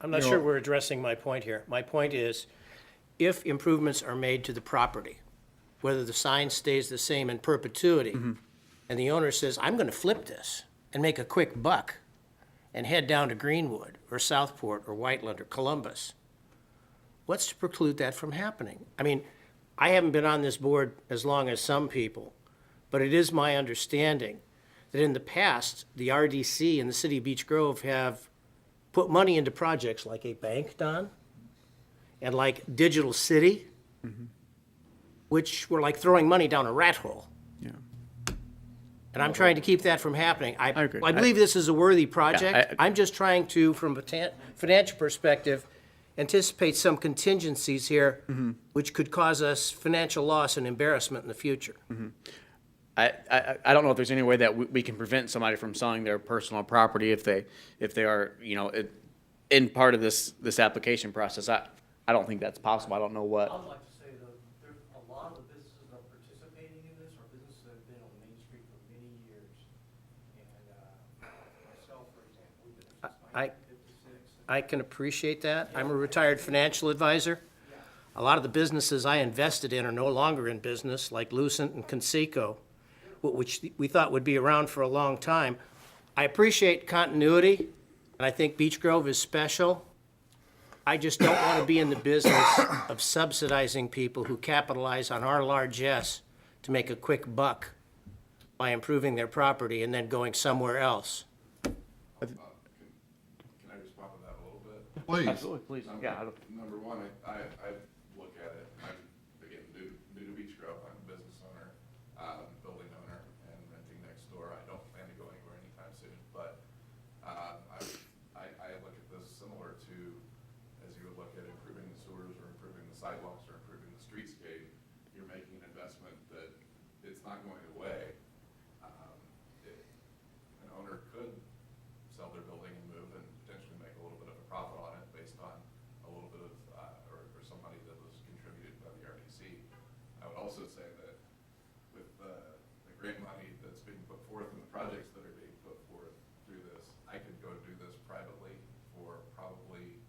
I'm not You sure know- we're addressing my point here. My point is, if improvements are made to the property, whether the sign stays the same in perpetuity, and the owner says, I'm gonna flip this and make a quick buck and head down to Greenwood or Southport or Whiteland or Columbus, what's to preclude that from happening? I mean, I haven't been on this board as long as some people, but it is my understanding that in the past, the RDC and the city of Beech Grove have put money into projects like a bank, Don, and like Digital City, which were like throwing money down a rat hole. Yeah. And I'm trying to keep that from happening. I agree. I believe this is a worthy project. I- I'm just trying to, from a financial perspective, anticipate some contingencies here, which could cause us financial loss and embarrassment in the future. I don't know if there's any way that we can prevent somebody from selling their personal property if they are, in part of this application process. I don't think that's possible. I don't know what. I'd like to say though, there's a lot of the businesses that are participating in this are businesses that have been on Main Street for many years. And, myself, for example, we've been there since I- 1956. I can appreciate that. I'm a retired financial advisor. A lot of the businesses I invested in are no longer in business, like Lucent and Conseco, which we thought would be around for a long time. I appreciate continuity, and I think Beech Grove is special. I just don't want to be in the business of subsidizing people who capitalize on our largesse to make a quick buck by improving their property and then going somewhere else. Can I respond to that a little bit? Please. Absolutely, please. Yeah. Number one, I look at it, I'm, again, new to Beech Grove, I'm a business owner, building owner, and renting next door. I don't plan to go anywhere anytime soon, but, I look at this similar to, as you would look at improving the sewers, or improving the sidewalks, or improving the streetscape. You're making an investment that it's not going away. An owner could sell their building and move and potentially make a little bit of a profit on it based on a little bit of, or some money that was contributed by the RDC. I would also say that with the grant money that's being put forth and the projects that are being put forth through this, I could go do this privately for probably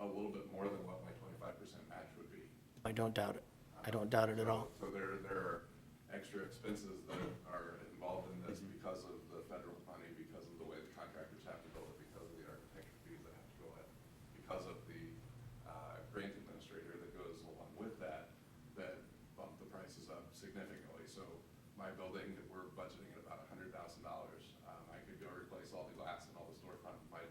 a little bit more than what my 25% match would be. I don't doubt it. I don't doubt it at all. So there are extra expenses that are involved in this because of the federal money, because of the way the contractors have to build it, because of the architecture fees that have to go in, because of the grant administrator that goes along with that bump the prices up significantly. So my building, we're budgeting at about $100,000. I could go replace all the glass and all the storefront in my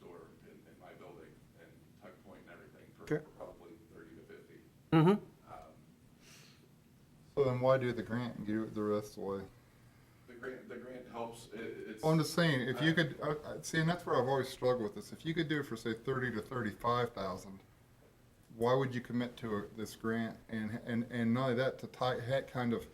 door in my building and tuck point and everything for Sure. probably 30 to 50. So then why do the grant and do it the rest of the way? The grant helps, it's. Well, I'm just saying, if you could, see, and that's where I've always struggled with this. If you could do it for, say, 30 to 35,000, why would you commit to this grant? And not only that, to kind of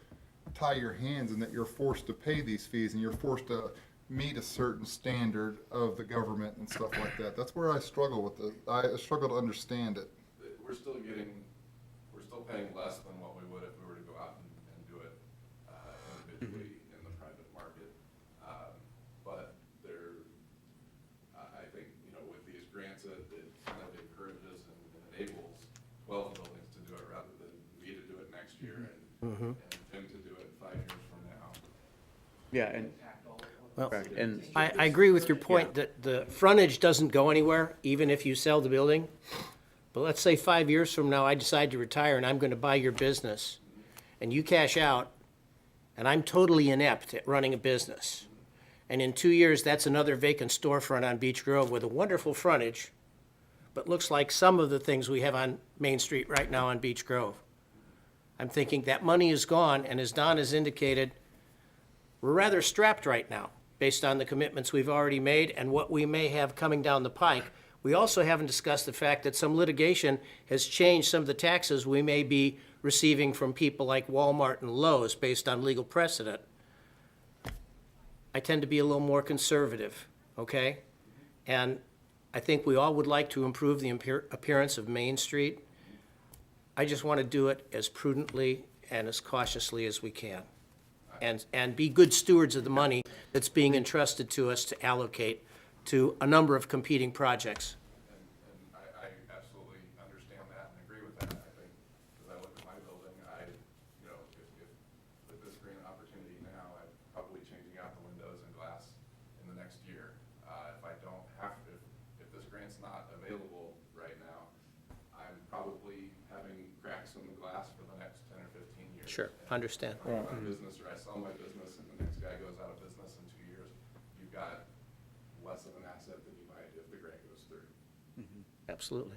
tie your hands in that you're forced to pay these fees and you're forced to meet a certain standard of the government and stuff like that. That's where I struggle with it. I struggle to understand it. We're still paying less than what we would if we were to go out and do it individually in the private market. But I think, with these grants, it kind of encourages and enables 12 buildings to do it rather than me to do it next year and Tim to do it 5 years from now. Yeah, and Well, and I agree with your point that the frontage doesn't go anywhere, even if you sell the building. But let's say 5 years from now, I decide to retire and I'm going to buy your business, and you cash out, and I'm totally inept at running a business. And in 2 years, that's another vacant storefront on Beech Grove with a wonderful frontage, but looks like some of the things we have on Main Street right now on Beech Grove. I'm thinking that money is gone, and as Don has indicated, we're rather strapped right now, based on the commitments we've already made and what we may have coming down the pike. We also haven't discussed the fact that some litigation has changed some of the taxes we may be receiving from people like Walmart and Lowe's based on legal precedent. I tend to be a little more conservative, okay? And I think we all would like to improve the appearance of Main Street. I just want to do it as prudently and as cautiously as we can. And be good stewards of the money that's being entrusted to us to allocate to a number of competing projects. And I absolutely understand that and agree with that. I think, as I look at my building, you know, if with this green opportunity now, I'm probably changing out the windows and glass in the next year. If I don't have, if this grant's not available right now, I'm probably having cracks in the glass for the next 10 or 15 years. Sure, understand. If I run a business or I sell my business and the next guy goes out of business in 2 years, you've got less of an asset than you might if the grant goes through. Absolutely.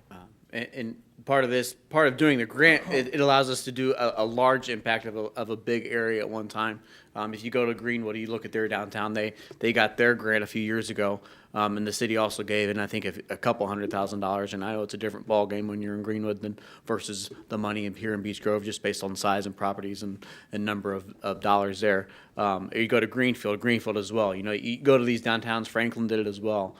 And part of doing the grant, it allows us to do a large impact of a big area at one time. If you go to Greenwood, you look at their downtown, they got their grant a few years ago, and the city also gave, and I think a couple $100,000. And I know it's a different ballgame when you're in Greenwood than versus the money here in Beech Grove, just based on size and properties and number of dollars there. You go to Greenfield as well. You know, you go to these downtowns. Franklin did it as well.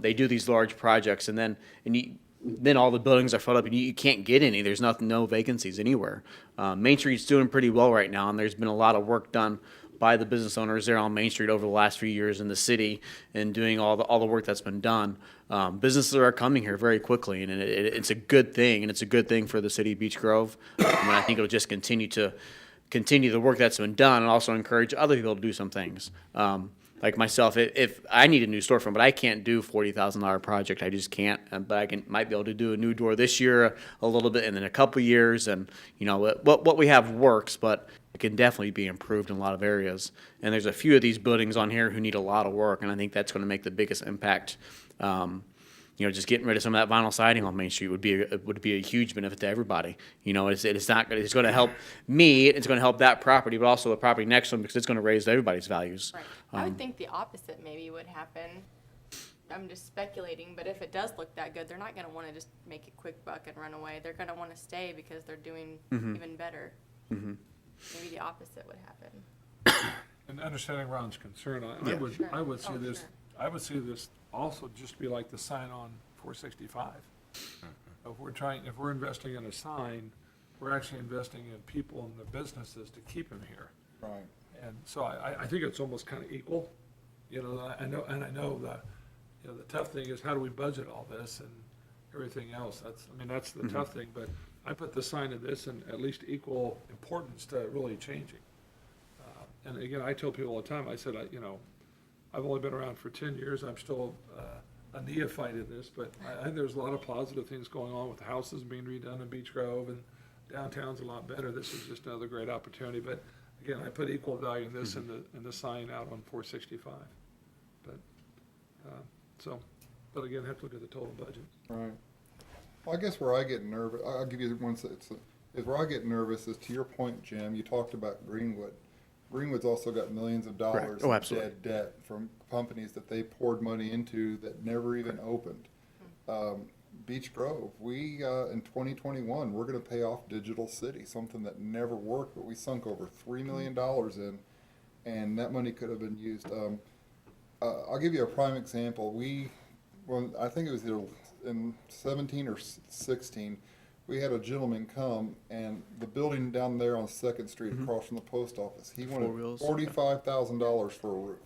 They do these large projects, and then all the buildings are filled up, and you can't get any. There's no vacancies anywhere. Main Street's doing pretty well right now, and there's been a lot of work done by the business owners there on Main Street over the last few years in the city and doing all the work that's been done. Businesses are coming here very quickly, and it's a good thing, and it's a good thing for the city of Beech Grove. And I think it'll just continue the work that's been done and also encourage other people to do some things. Like myself, if I need a new storefront, but I can't do $40,000 project, I just can't. But I might be able to do a new door this year, a little bit, and then a couple years. And you know what we have works, but it can definitely be improved in a lot of areas. And there's a few of these buildings on here who need a lot of work, and I think that's going to make the biggest impact. You know, just getting rid of some of that vinyl siding on Main Street would be a huge benefit to everybody. You know, it's going to help me. It's going to help that property, but also the property next to them because it's going to raise everybody's values. Right. I would think the opposite maybe would happen. I'm just speculating, but if it does look that good, they're not going to want to just make a quick buck and run away. They're going to want to stay because they're doing even better. Maybe the opposite would happen. And understanding Ron's concern, Sure. I would see Oh, this, sure. I would see this also just be like the sign on 465. If we're investing in a sign, we're actually investing in people and the businesses to keep them here. Right. And so I think it's almost kind of equal, you know, I know that, you know, the tough thing is how do we budget all this and everything else? That's the tough thing, but I put the sign of this in at least equal importance to really changing. And again, I tell people all the time, I said, you know, I've only been around for 10 years, I'm still a neophyte in this, but I think there's a lot of positive things going on with the houses being redone in Beech Grove and downtown's a lot better. This is just another great opportunity, but again, I put equal value in this and the sign out on 465. But, but again, have to look at the total budget. Right. Well, I guess where I get nervous, I'll give you one sentence, is where I get nervous is to your point, Jim, you talked about Greenwood. Greenwood's also got millions of dollars Oh, of absolutely. dead debt from companies that they poured money into that never even opened. Beech Grove, we, in 2021, we're gonna pay off Digital City, something that never worked, but we sunk over $3 million in, and that money could have been used. I'll give you a prime example. I think it was either in 17 or 16, we had a gentleman come, and the building down there on 2nd Street across from the post office, he wanted $45,000 for a roof.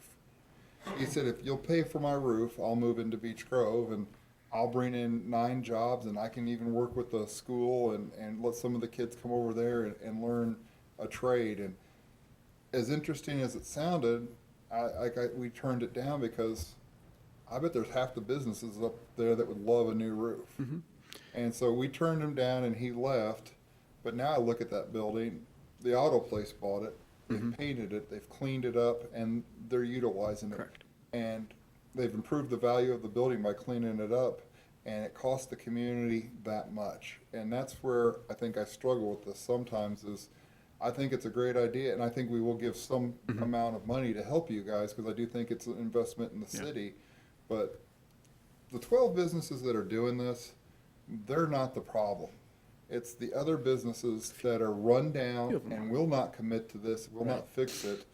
He said, if you'll pay for my roof, I'll move into Beech Grove, and I'll bring in 9 jobs, and I can even work with the school and let some of the kids come over there and learn a trade. And as interesting as it sounded, we turned it down because I bet there's half the businesses up there that would love a new roof. And so we turned him down and he left. But now I look at that building, the auto place bought it, they've painted it, they've cleaned it up, and they're utilizing it. Correct. And they've improved the value of the building by cleaning it up, and it costs the community that much. And that's where I think I struggle with this sometimes is, I think it's a great idea, and I think we will give some amount of money to help you guys, because I do think it's an investment in the city. But the 12 businesses that are doing this, they're not the problem. It's the other businesses that are run down and will not commit to this, will not fix it.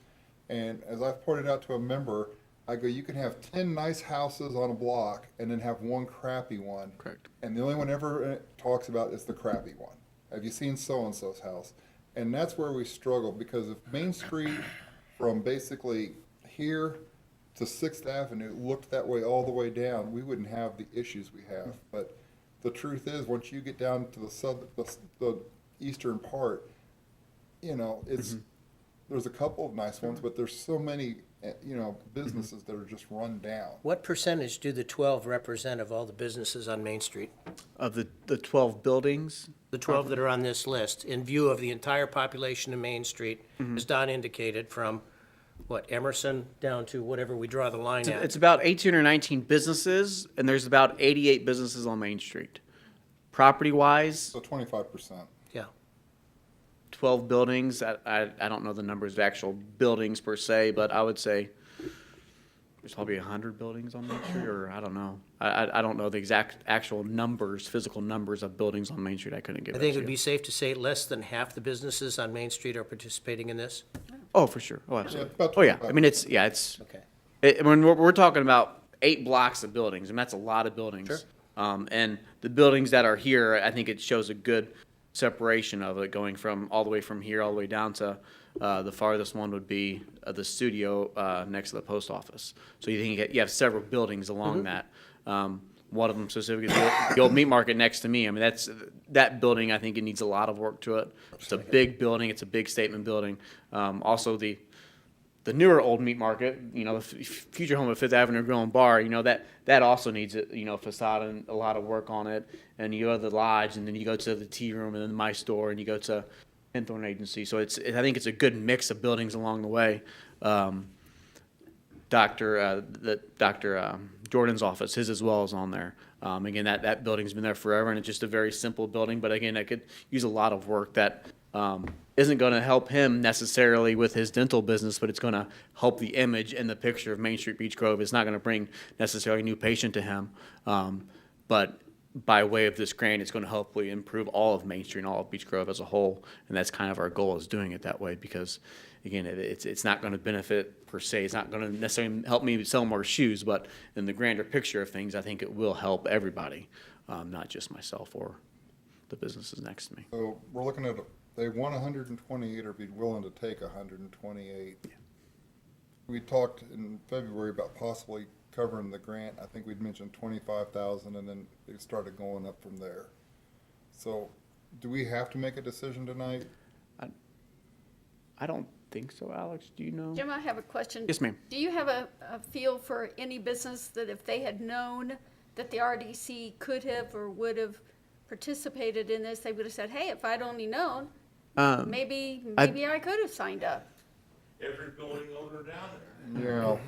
And as I've pointed out to a member, I go, you can have 10 nice houses on a block and then have one crappy one. Correct. And the only one ever talks about is the crappy one. Have you seen so-and-so's house? And that's where we struggle, because if Main Street from basically here to 6th Avenue looked that way all the way down, we wouldn't have the issues we have. But the truth is, once you get down to the eastern part, you know, it's, there's a couple of nice ones, but there's so many, you know, businesses that are just run down. What percentage do the 12 represent of all the businesses on Main Street? Of the 12 buildings, The 12 that are on this list, in view of the entire population of Main Street, as Don indicated, from, what, Emerson down to whatever we draw the line at? it's about 18 or 19 businesses, and there's about 88 businesses on Main Street. Property-wise, So 25%. Yeah. 12 buildings. I don't know the numbers of actual buildings per se, but I would say there's probably 100 buildings on Main Street, or I don't know. I don't know the exact actual numbers, physical numbers of buildings on Main Street. I couldn't give I that think to it would you. be safe to say less than half the businesses on Main Street are participating in this? Oh, for sure. Oh, absolutely. about Oh, yeah. 25. I mean, it's Okay. when we're talking about 8 blocks of buildings, and that's a lot of buildings. Sure. And the buildings that are here, I think it shows a good separation of it, going from all the way from here all the way down to the farthest one would be the studio next to the post office. So you think you have several buildings along that. One of them specifically, the old meat market next to me. I mean, that building. I think it needs a lot of work to it. It's a big building. It's a big statement building. Also, the newer old meat market, you know, the future home of Fifth Avenue Grill and Bar, you know, that also needs, you know, facade and a lot of work on it. And you go to the lodge, and then you go to the tea room, and then my store, and you go to Henthorne Agency. So I think it's a good mix of buildings along the way. Dr. Jordan's office, his as well, is on there. Again, that building's been there forever, and it's just a very simple building. But again, it could use a lot of work that isn't going to help him necessarily with his dental business, but it's going to help the image and the picture of Main Street Beech Grove. It's not going to bring necessarily a new patient to him, but by way of this grant, it's going to hopefully improve all of Main Street and all of Beech Grove as a whole. And that's kind of our goal, is doing it that way, because again, it's not going to benefit per se. It's not going to necessarily help me sell more shoes, but in the grander picture of things, I think it will help everybody, not just myself or the businesses next to me. So we're looking at, they want 128 or be willing to take 128. We talked in February about possibly covering the grant. I think we'd mentioned 25,000, and then it started going up from there. So do we have to make a decision tonight? I don't think so, Alex. Do you know? Jim, I have a question. Yes, ma'am. Do you have a feel for any business that if they had known that the RDC could have or would have participated in this, they would have said, hey, if I'd only known, maybe I could have signed up? Every building owner down there.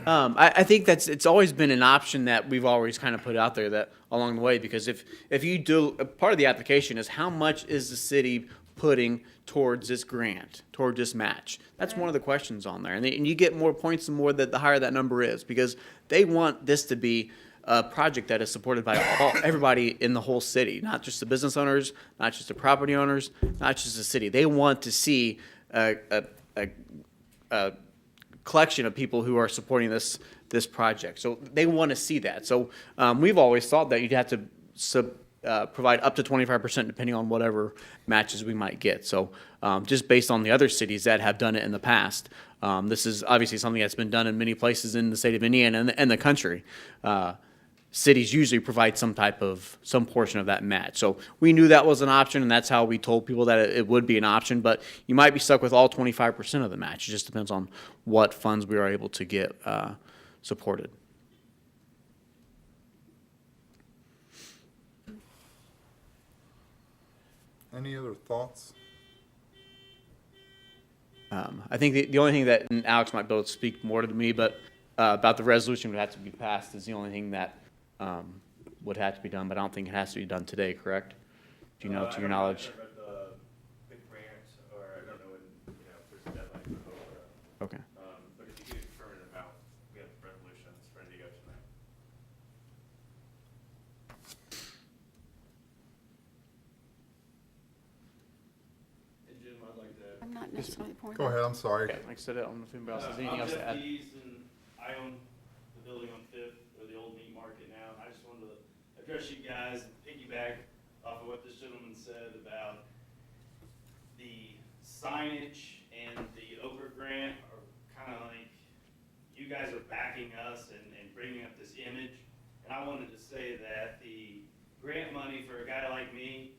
Yeah. I think it's always been an option that we've always kind of put out there that along the way, because if you do, part of the application is how much is the city putting towards this grant, towards this match. That's one of the questions on there. And you get more points the more the higher that number is, because they want this to be a project that is supported by everybody in the whole city, not just the business owners, not just the property owners, not just the city. They want to see a collection of people who are supporting this project. So they want to see that. So we've always thought that you'd have to provide up to 25% depending on whatever matches we might get. So just based on the other cities that have done it in the past, this is obviously something that's been done in many places in the state of Indiana and the country. Cities usually provide some portion of that match. So we knew that was an option, and that's how we told people that it would be an option, but you might be stuck with all 25% of the match. It just depends on what funds we are able to get supported. Any other thoughts? I think the only thing that, and Alex might be able to speak more to me, but about the resolution would have to be passed is the only thing that would have to be done, but I don't think it has to be done today, correct? Do you know, to your knowledge? The grant, or I don't know when, you know, if there's a deadline for the, Okay. but if you get a determined amount, we have a resolution that's ready to go tonight. And Jim, I'd like to. I'm not necessarily pointing. Go ahead, I'm sorry. Okay, like I said, I don't know if anybody else has anything I'm else to Jeff add. Dees, and I own the building on Fifth, or the old meat market now. I just wanted to address you guys and piggyback off of what this gentleman said about the signage and the Oprah grant are kind of like, you guys are backing us and bringing up this image. And I wanted to say that the grant money for a guy like me,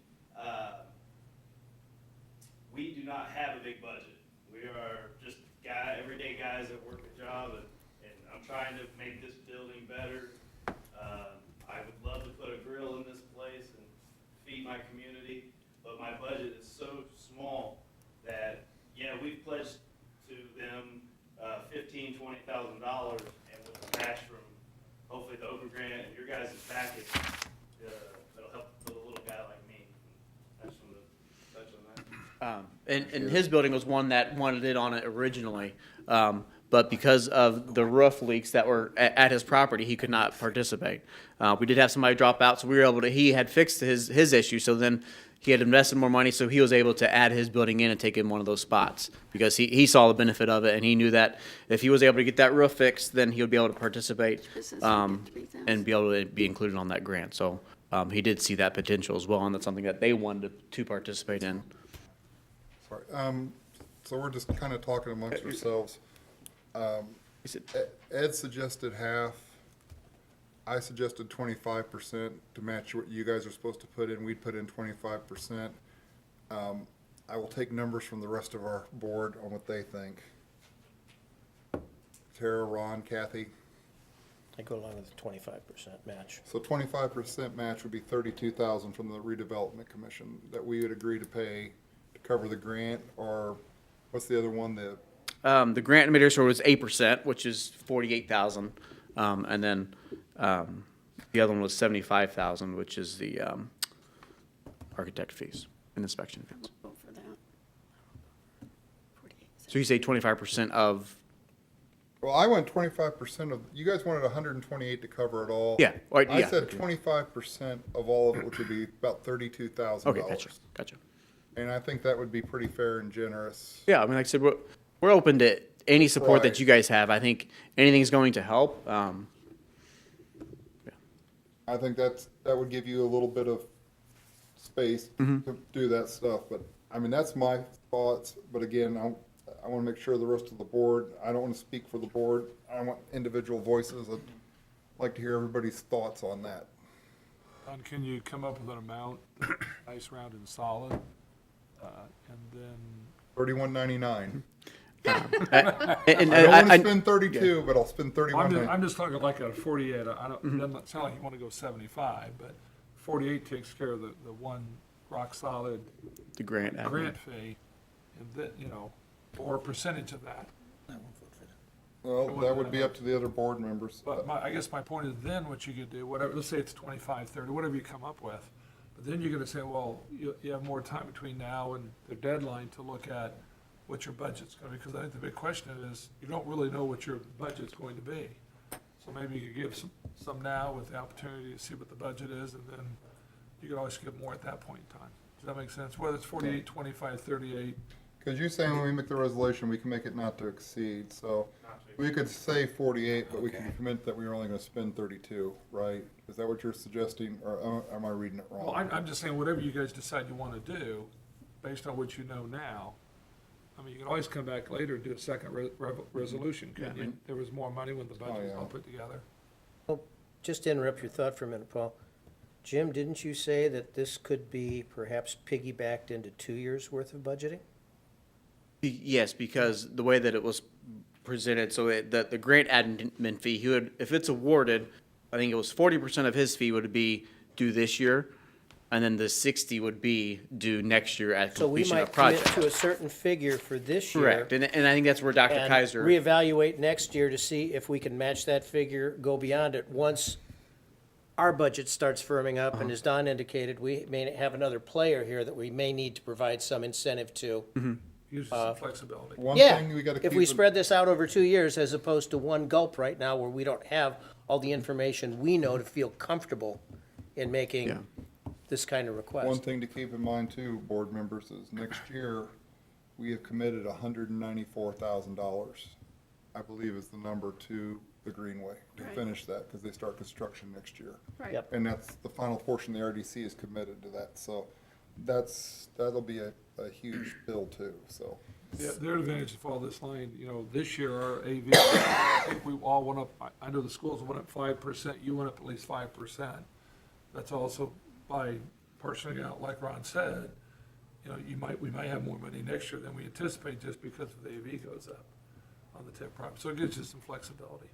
we do not have a big budget. We are just everyday guys that work a job, and I'm trying to make this building better. I would love to put a grill in this place and feed my community, but my budget is so small that, yeah, we've pledged to them $15,000, $20,000, and with the match from hopefully the Oprah grant and your guys' package, it'll help a little guy like me. I just wanted to touch on that. And his building was one that wanted it on it originally, but because of the roof leaks that were at his property, he could not participate. We did have somebody drop out, so we were able to, he had fixed his issue, so then he had invested more money, so he was able to add his building in and take in one of those spots, because he saw the benefit of it, and he knew that if he was able to get that roof fixed, then he would be able to participate, and be able to be included on that grant. So, he did see that potential as well, and that's something that they wanted to participate in. Sorry. So we're just kind of talking amongst ourselves. Is it- Ed suggested half. I suggested 25% to match what you guys are supposed to put in. We'd put in 25%. I will take numbers from the rest of our board on what they think. Tara, Ron, Kathy. I go along with the 25% match. So 25% match would be 32,000 from the redevelopment commission that we would agree to pay to cover the grant, or what's the other one? The grant emitter sort was 8%, which is 48,000, and then the other one was 75,000, which is the architect fees and inspection fees. Vote for that. 48. So you say 25% of? Well, I went 25% of, you guys wanted 128 to cover it all. Yeah, right, I yeah. said 25% of all of it, which would be about $32,000. Okay, gotcha. And I think that would be pretty fair and generous. Yeah, I mean, like I said, we're open to any support Right. that you guys have. I think anything's going to help. I think that would give you a little bit of space to do that stuff, but, I mean, that's my thoughts, but again, I want to make sure the rest of the board, I don't want to speak for the board, I want individual voices, I'd like to hear everybody's thoughts on that. Don, can you come up with an amount, nice, round, and solid? And then, $31.99. And I don't want I- to spend 32, but I'll spend $31.99. I'm just talking like a 48, I don't, it doesn't sound like you want to go 75, but 48 takes care of the one rock solid the grant. admin. grant fee, and then, you know, or a percentage of that. Well, that would be up to the other board members. But I guess my point is then what you could do, whatever, let's say it's 25, 30, whatever you come up with. But then you're gonna say, well, you have more time between now and the deadline to look at what your budget's gonna be, because I think the big question is, you don't really know what your budget's going to be. So maybe you could give some now with the opportunity to see what the budget is, and then you could always give more at that point in time. Does that make sense? Whether it's 48, 25, 38, Because you're saying when we make the resolution, we can make it not to exceed, so we could say 48, but we can commit that we were only going to spend 32, right? Is that what you're suggesting, or am I reading it wrong? well, I'm just saying, whatever you guys decide you want to do, based on what you know now, I mean, you can always come back later and do a second resolution, couldn't you? There was more money when the budget was yeah. all put together. Well, just to interrupt your thought for a minute, Paul. Jim, didn't you say that this could be perhaps piggybacked into 2 years' worth of budgeting? Yes, because the way that it was presented, so the grant admin fee, if it's awarded, I think it was 40% of his fee would be due this year. and then the 60 would be due next year at So we completion of might commit project. to a certain figure for this year. Correct, and I think that's where Dr. And Kaiser. reevaluate next year to see if we can match that figure, go beyond it. Once our budget starts firming up, and as Don indicated, we may have another player here that we may need to provide some incentive to. Use some flexibility. One Yeah, thing we gotta keep if we in- spread this out over 2 years as opposed to one gulp right now where we don't have all the information we know to feel comfortable in Yeah. making this kind of One request. thing to keep in mind too, board members, is next year, we have committed $194,000, I believe is the number to the Greenway, to finish that, because they start construction next year. Right. Yep. And that's, the final portion, the RDC is committed to that, so that'll be a huge bill too, so. Yeah, their advantage of all this line, this year our AV, I think we all went up, I know the schools went up 5%, you went up at least 5%. That's also by portioning out, like Ron said, we might have more money next year than we anticipate just because of the AV goes up on the tip prime. So it gives you some flexibility.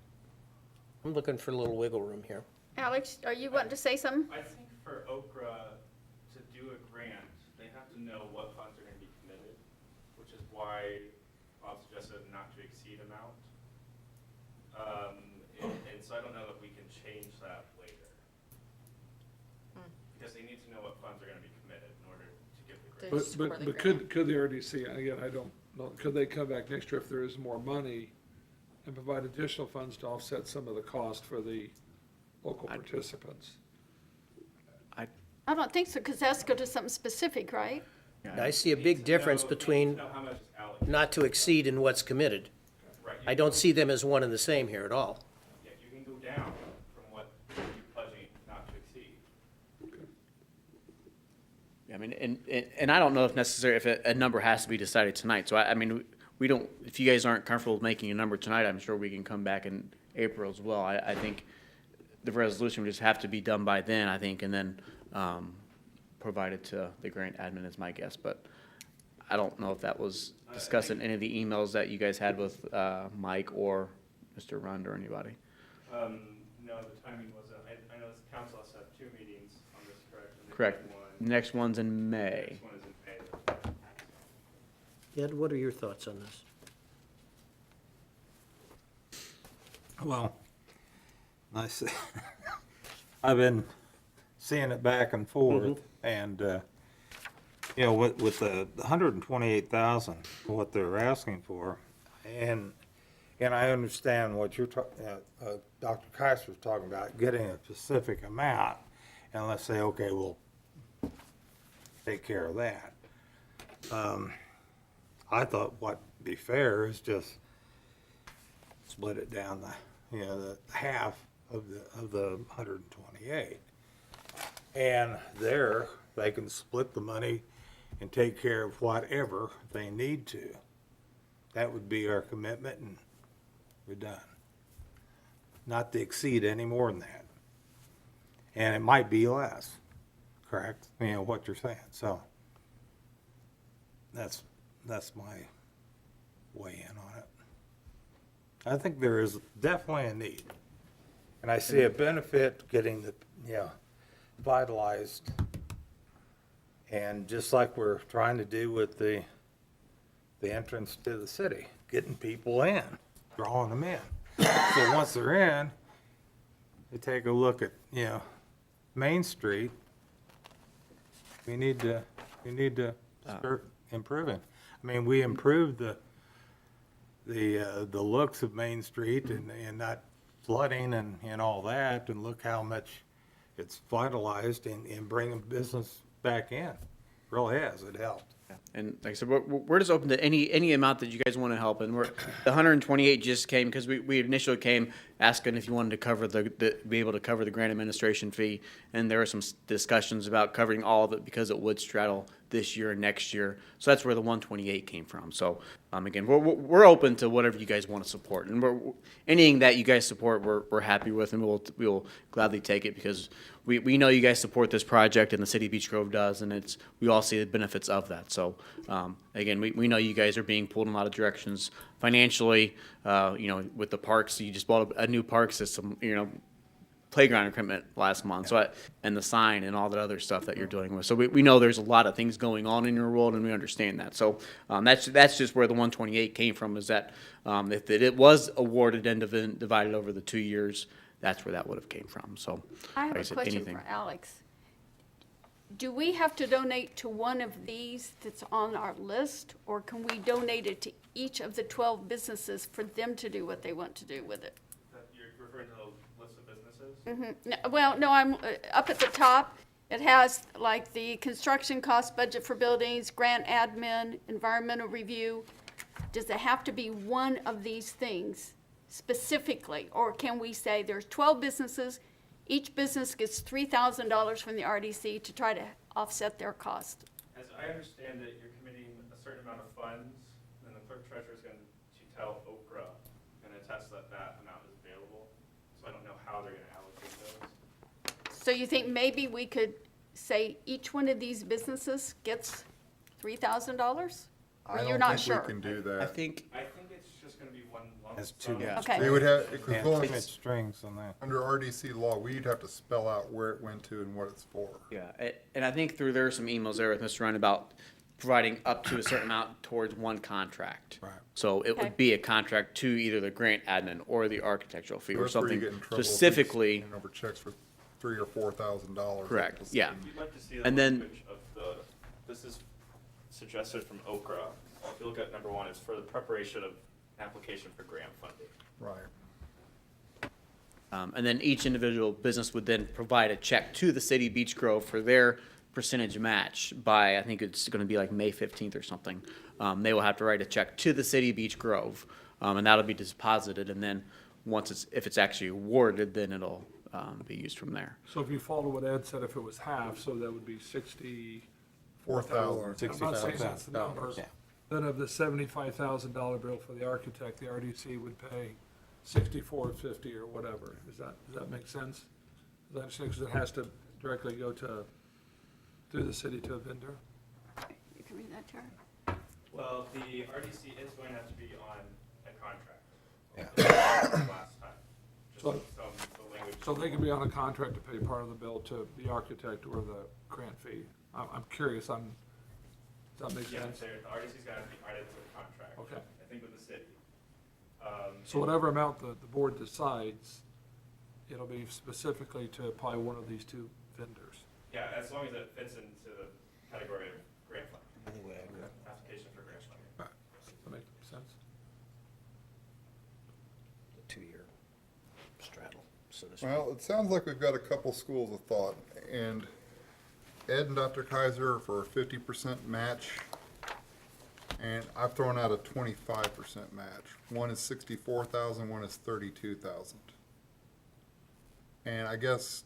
I'm looking for a little wiggle room here. Alex, are you wanting to say something? I think for Okra to do a grant, they have to know what funds are gonna be committed, which is why Bob suggested a not to exceed amount. And so I don't know that we can change that later. Because they need to know what funds are gonna be committed in order to give the grant. Just for But the could the RDC, and again, I don't know, could they come back next year if there is more money and provide additional funds to offset some of the cost for the local participants? I don't think so, because that's go to something specific, right? I see a big difference Need to between know how much is allocated. not to exceed and what's committed. Right, I don't see them as one and the same here at all. yeah, you can go down from what you're pledging not to exceed. I mean, and I don't know if necessarily if a number has to be decided tonight. So I mean, we don't, if you guys aren't comfortable with making a number tonight, I'm sure we can come back in April as well. I think the resolution would just have to be done by then, I think, and then, provided to the grant admin is my guess, but I don't know if that was discussed in any of the emails that you guys had with, Mike or Mr. Rund or anybody. No, the timing wasn't, I know this council has to have 2 meetings on this, correct? And they've Correct. had one. Next one's in May. Next one is in May. Ed, what are your thoughts on this? Well, I've been seeing it back and forth, and, with the 128,000, what they're asking for, and I understand what you're Dr. Kaiser was talking about, getting a specific amount, and let's say, okay, we'll take care of that. I thought what'd be fair is just split it down the half of the 128. And there, they can split the money and take care of whatever they need to. That would be our commitment, and we're done. Not to exceed any more than that. And it might be less, correct? What you're saying, so that's my weigh in on it. I think there is definitely a need. And I see a benefit getting the, vitalized. And just like we're trying to do with the entrance to the city, getting people in, drawing them in. So once they're in, they take a look at, Main Street. We need to start improving. I mean, we improved the looks of Main Street and not flooding and all that, and look how much it's vitalized and bringing business back in. Really has, it helped. And like I said, we're just open to any amount that you guys want to help. And the 128 just came because we initially came asking if you wanted to cover be able to cover the grant administration fee. And there were some discussions about covering all of it because it would straddle this year and next year. So that's where the 128 came from. So again, we're open to whatever you guys want to support. And anything that you guys support, we're happy with, and we'll gladly take it because we know you guys support this project and the city of Beech Grove does, and we all see the benefits of that. So again, we know you guys are being pulled in a lot of directions financially. With the parks, you just bought a new park system. playground equipment last month, and the sign and all that other stuff that you're dealing with. So we know there's a lot of things going on in your world, and we understand that. So that's just where the 128 came from, is that if it was awarded and divided over the 2 years, that's where that would have came from. So I have like a said, question anything. for Alex. Do we have to donate to one of these that's on our list, or can we donate it to each of the 12 businesses for them to do what they want to do with it? You're referring to the list of businesses? No, I'm up at the top. It has like the construction cost budget for buildings, grant admin, environmental review. Does it have to be one of these things specifically? Or can we say there's 12 businesses, each business gets $3,000 from the RDC to try to offset their cost? As I understand it, you're committing a certain amount of funds, and the clerk treasurer is going to tell Okra and attest that that amount is available. So I don't know how they're going to allocate those. So you think maybe we could say each one of these businesses gets $3,000? Or you're not sure? I don't think we can do I that. think I think it's just going to be one lump That's too sum. much. Okay. They would have, because Yeah, we'll too have- much strings on that. under RDC law, we'd have to spell out where it went to and what it's for. Yeah, and I think there are some emails there with Mr. Ryan about providing up to a certain amount towards one contract. Right. So it Okay. would be a contract to either the grant admin or the architectural fee or That's where you something get in trouble if we specifically. send over checks for $3,000 or $4,000. Correct, yeah. You'd like to see the And then- language of this is suggested from Okra. If you look at number 1, it's for the preparation of application for grant funding. Right. And then each individual business would then provide a check to the city Beech Grove for their percentage match by, I think it's gonna be like May 15th or something. They will have to write a check to the city Beech Grove, and that'll be deposited, and then if it's actually awarded, then it'll, be used from there. So if you follow what Ed said, if it was half, so that would be 4,000. I'm not saying that's the number. Yeah. Then of the $75,000 bill for the architect, the RDC would pay $64.50 or whatever. Does that make sense? Does that, because it has to directly go through the city to a vendor? You can read that, Tara. Well, the RDC is going to have to be on a contract. Yeah. Last time. Just So- the language. So they can be on a contract to pay part of the bill to the architect or the grant fee. I'm curious, does that make Yeah, sense? the RDC's got to be added to the contract. Okay. I think with the city. So whatever amount the board decides, it'll be specifically to apply one of these two vendors. Yeah, as long as it fits into the category of grant funding, Anyway, application for grant funding. Does that make sense? the 2-year straddle, so to speak. Well, it sounds like we've got a couple schools of thought, and Ed and Dr. Kaiser are for a 50% match, and I've thrown out a 25% match. One is 64,000, one is 32,000. And I guess,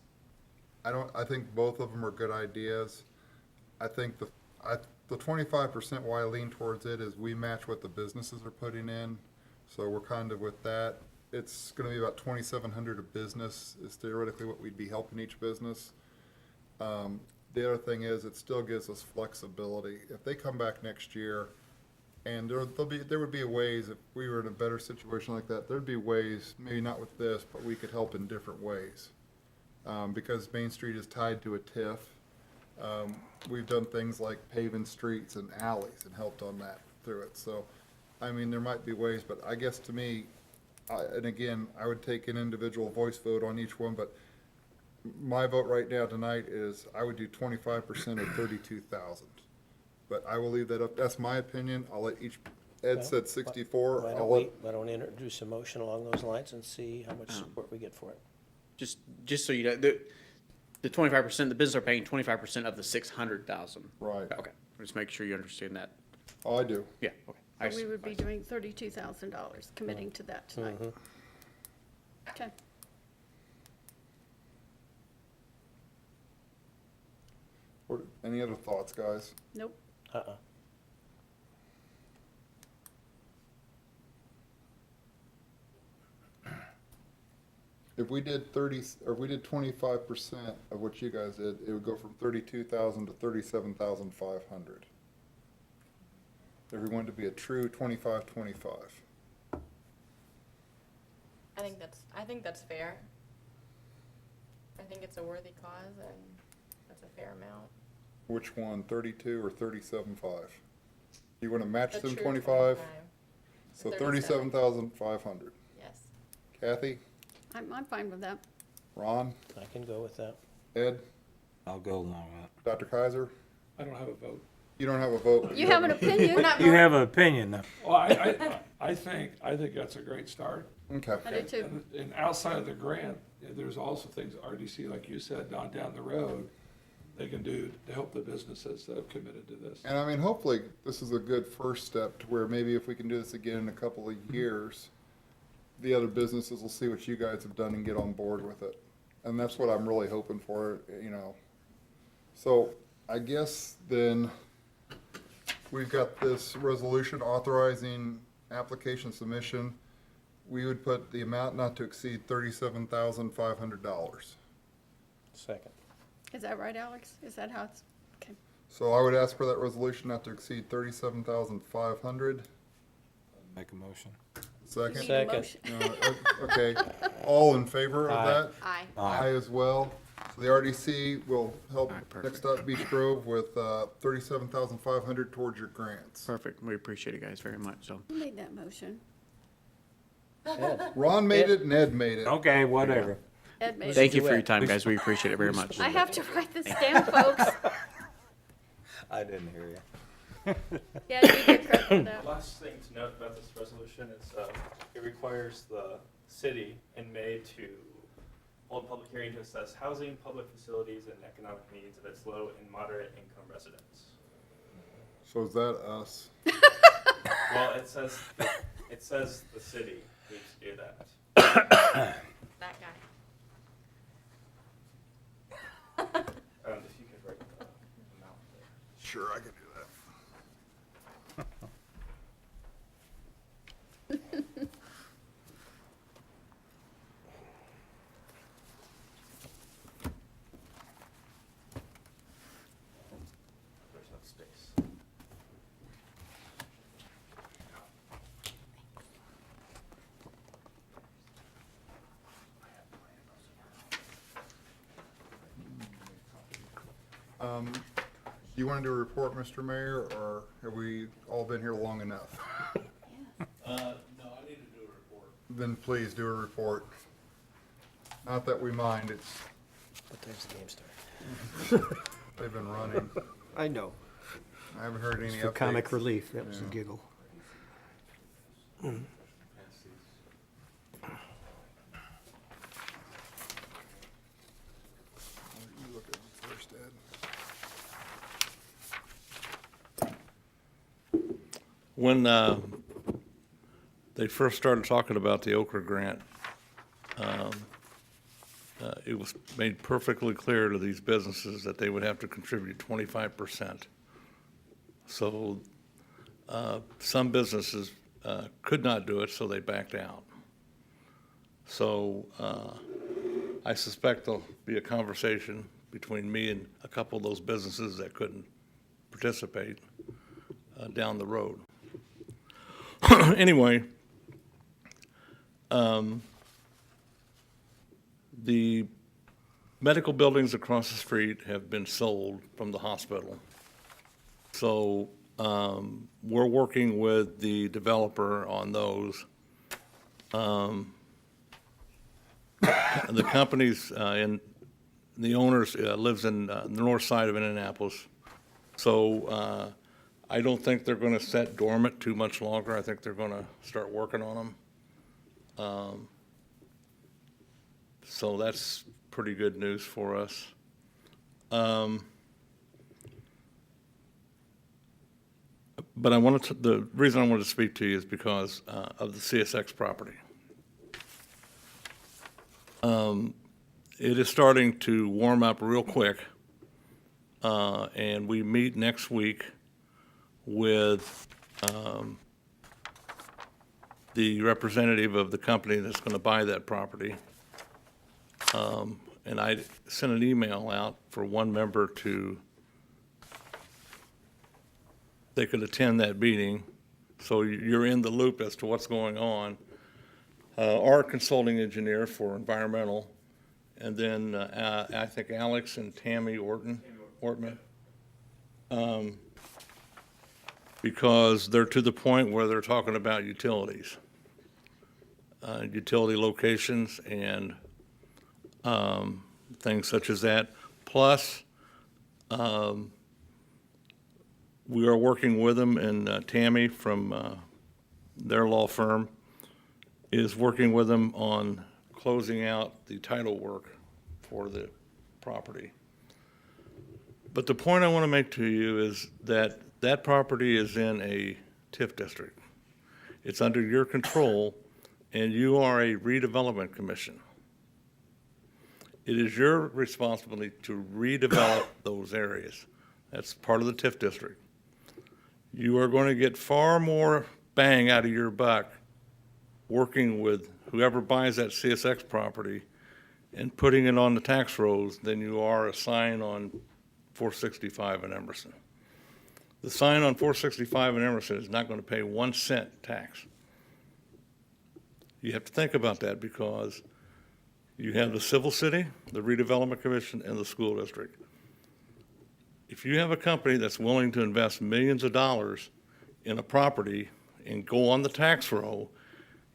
I think both of them are good ideas. I think the 25% why I lean towards it is we match what the businesses are putting in, so we're kind of with that. It's gonna be about 2,700 a business is theoretically what we'd be helping each business. The other thing is, it still gives us flexibility. If they come back next year, and there would be ways, if we were in a better situation like that, there'd be ways, maybe not with this, but we could help in different ways. Because Main Street is tied to a TIF. We've done things like paving streets and alleys and helped on that through it. So, I mean, there might be ways, but I guess to me, and again, I would take an individual voice vote on each one, but my vote right now tonight is I would do 25% of 32,000. But I will leave that up. That's my opinion. I'll let each, Ed said 64. Why don't we introduce a motion along those lines and see how much support we get for it? Just so you know, the 25%, the business are paying 25% of the 600,000. Right. Okay, just make sure you understand that. Oh, I do. Yeah, okay. I So we s- would be doing $32,000, committing to that tonight. Okay. Any other thoughts, guys? Nope. Uh-uh. If we did 25% of what you guys did, it would go from 32,000 to 37,500. If we wanted to be a true 25-25. I think that's fair. I think it's a worthy cause and that's a fair amount. Which one, 32 or 37.5? You want to match A them true 25? 25. So 37. 37,500. Yes. Kathy, I'm fine with that. Ron, I can go with that. Ed, I'll go along with Dr. Kaiser? I don't have a vote. You don't have a vote. You have an opinion? that. You have an opinion, though. Well, I think that's a great start. Okay. I do too. And outside of the grant, there's also things RDC, like you said, down the road, they can do to help the businesses that have committed to this. And I mean, hopefully, this is a good first step to where maybe if we can do this again in a couple of years, the other businesses will see what you guys have done and get on board with it. And that's what I'm really hoping for, you know. So I guess then we've got this resolution authorizing application submission. We would put the amount not to exceed $37,500. Second. Is that right, Alex? Is that how it's, okay. So I would ask for that resolution not to exceed 37,500. Make a motion. Second? Need a motion. Okay, all in favor of that? Aye. Aye as well. So the RDC will help All right, perfect. Next Up Beech Grove with $37,500 towards your grants. Perfect. We appreciate it, guys, very much, so. Who made that motion? Ron made it and Ed made it. Okay, whatever. Ed made it. Thank you for your time, guys. We appreciate it very much. I have to write this down, folks. I didn't hear you. Yeah, you get credit for that. Last thing to note about this resolution is, it requires the city in May to hold a public hearing to assess housing, public facilities, and economic needs of its low and moderate income residents. So is that us? Well, it says the city needs to do that. That guy. If you could write the amount there. Sure, I can do that. There's no space. Do you want to do a report, Mr. Mayor, or have we all been here long enough? No, I need to do a report. Then please do a report. Not that we mind, it's, What time's the game start? they've been running. I know. I haven't heard any updates. For comic relief, that was a Yeah. giggle. You look at it first, Ed. When they first started talking about the Okra grant, it was made perfectly clear to these businesses that they would have to contribute 25%. So some businesses could not do it, so they backed out. So I suspect there'll be a conversation between me and a couple of those businesses that couldn't participate down the road. Anyway, the medical buildings across the street have been sold from the hospital. So we're working with the developer on those. The companies and the owners lives in the north side of Indianapolis. So I don't think they're going to set dormant too much longer. I think they're going to start working on them. So that's pretty good news for us. But the reason I wanted to speak to you is because of the CSX property. It is starting to warm up real quick, and we meet next week with the representative of the company that's going to buy that property. And I sent an email out for one member they could attend that meeting, so you're in the loop as to what's going on. Our consulting engineer for environmental and then, I think Alex and Tammy Ortman. Because they're to the point where they're talking about utilities. Utility locations and, things such as that. Plus, we are working with them, and Tammy from their law firm is working with them on closing out the title work for the property. But the point I want to make to you is that that property is in a TIF district. It's under your control, and you are a redevelopment commission. It is your responsibility to redevelop those areas. That's part of the TIF district. You are going to get far more bang out of your buck working with whoever buys that CSX property and putting it on the tax rolls than you are a sign on 465 in Emerson. The sign on 465 in Emerson is not going to pay 1 cent tax. You have to think about that because you have the civil city, the redevelopment commission, and the school district. If you have a company that's willing to invest millions of dollars in a property and go on the tax roll,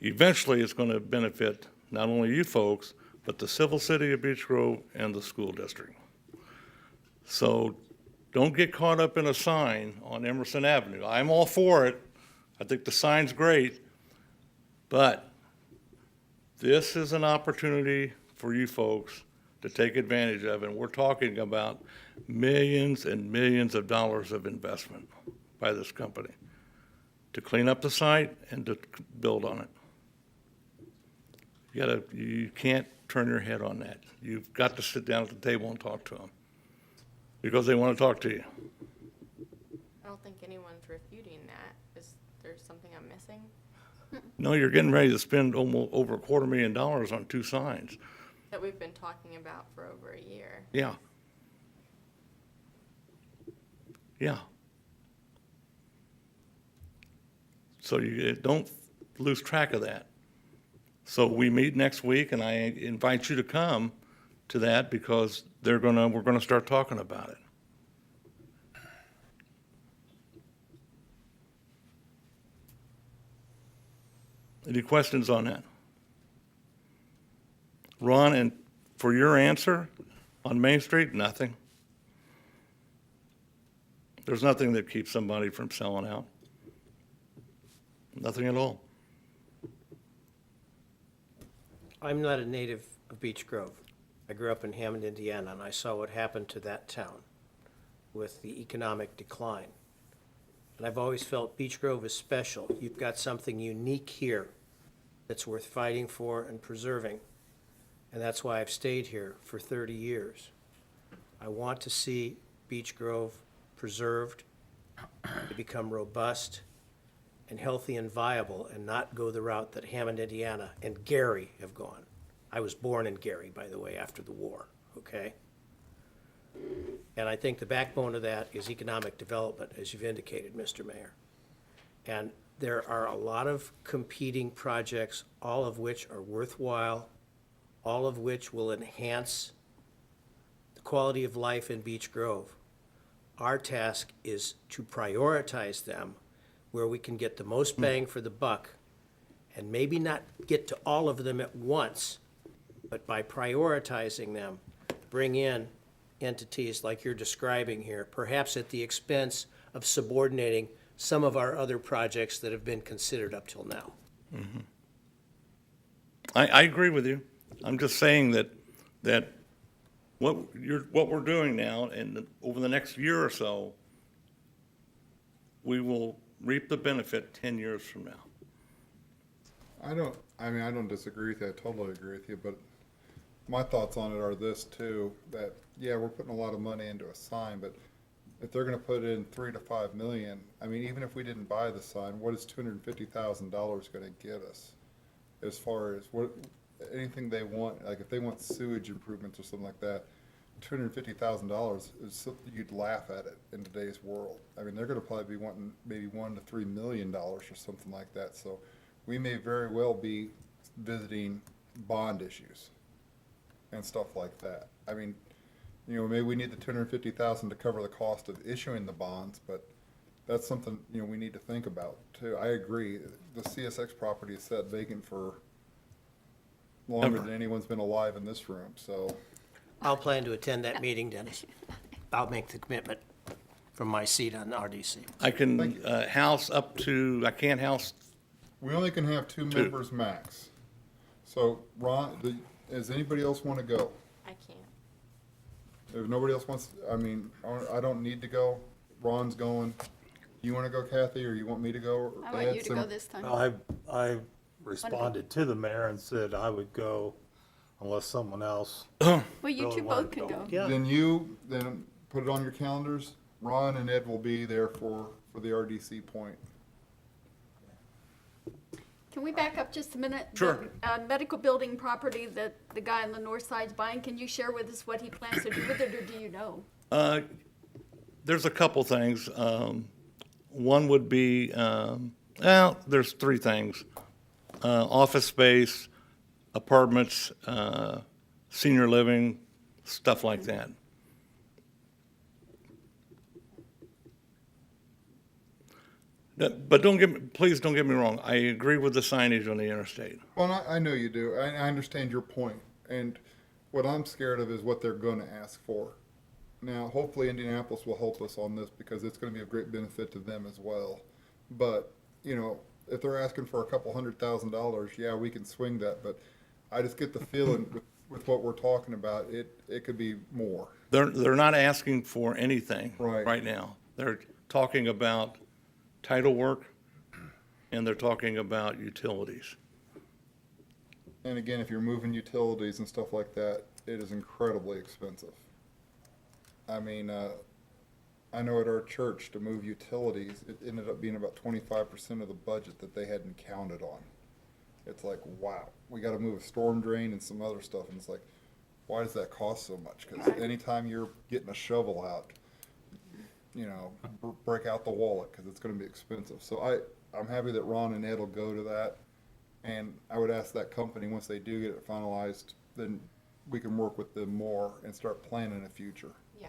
eventually it's going to benefit not only you folks, but the civil city of Beech Grove and the school district. So don't get caught up in a sign on Emerson Avenue. I'm all for it. I think the sign's great, but this is an opportunity for you folks to take advantage of, and we're talking about millions and millions of dollars of investment by this company to clean up the site and to build on it. You can't turn your head on that. You've got to sit down at the table and talk to them because they want to talk to you. I don't think anyone's refuting that. Is there something I'm missing? No, you're getting ready to spend almost over $250,000 on 2 signs. That we've been talking about for over a year. Yeah. Yeah. So you don't lose track of that. So we meet next week, and I invite you to come to that because we're gonna start talking about it. Any questions on that? Ron, and for your answer on Main Street, nothing. There's nothing that keeps somebody from selling out. Nothing at all. I'm not a native of Beech Grove. I grew up in Hammond, Indiana, and I saw what happened to that town with the economic decline. And I've always felt Beech Grove is special. You've got something unique here that's worth fighting for and preserving. And that's why I've stayed here for 30 years. I want to see Beech Grove preserved, to become robust and healthy and viable, and not go the route that Hammond, Indiana, and Gary have gone. I was born in Gary, by the way, after the war, okay? And I think the backbone of that is economic development, as you've indicated, Mr. Mayor. And there are a lot of competing projects, all of which are worthwhile, all of which will enhance the quality of life in Beech Grove. Our task is to prioritize them where we can get the most bang for the buck, and maybe not get to all of them at once, but by prioritizing them, bring in entities like you're describing here, perhaps at the expense of subordinating some of our other projects that have been considered up till now. Mm-hmm. I agree with you. I'm just saying that what we're doing now, and over the next year or so, we will reap the benefit 10 years from now. I don't disagree with you. I totally agree with you, but my thoughts on it are this too, that, yeah, we're putting a lot of money into a sign, but if they're gonna put in $3 to $5 million, I mean, even if we didn't buy the sign, what is $250,000 gonna get us? As far as anything they want, like if they want sewage improvements or something like that, $250,000 is, you'd laugh at it in today's world. I mean, they're gonna probably be wanting maybe $1 to $3 million or something like that, so we may very well be visiting bond issues. and stuff like that. I mean, maybe we need the 250,000 to cover the cost of issuing the bonds, but that's something, we need to think about too. I agree. The CSX property is sat vacant for longer than anyone's been alive in this room, so. I'll plan to attend that meeting, Dennis. I'll make the commitment from my seat on RDC. I can house up to, I can't house, We only can have two members max. So Ron, does anybody else want to go? I can't. If nobody else wants, I don't need to go. Ron's going. You want to go, Kathy, or you want me to go? I want you to go this time. I responded to the mayor and said I would go unless someone else. Well, you really two wanted both to can go. go. Yeah. Then put it on your calendars. Ron and Ed will be there for the RDC point. Can we back up just a minute? Sure. The medical building property that the guy on the north side's buying, can you share with us what he plans to do with it, or do you know? there's a couple things. One would be, well, there's three things. Office space, apartments, senior living, stuff like that. But please don't get me wrong. I agree with the signage on the interstate. Well, I know you do. I understand your point. And what I'm scared of is what they're going to ask for. Now, hopefully Indianapolis will help us on this because it's going to be of great benefit to them as well. But, you know, if they're asking for a couple $100,000, yeah, we can swing that. But I just get the feeling with what we're talking about, it could be more. They're not asking for anything Right. right now. They're talking about title work and they're talking about utilities. And again, if you're moving utilities and stuff like that, it is incredibly expensive. I mean, I know at our church to move utilities, it ended up being about 25% of the budget that they hadn't counted on. It's like, wow, we got to move a storm drain and some other stuff. And it's like, why does that cost so much? Because anytime you're getting a shovel out, you know, break out the wallet because it's going to be expensive. So I'm happy that Ron and Ed will go to that. And I would ask that company, once they do get it finalized, then we can work with them more and start planning a future. Yeah.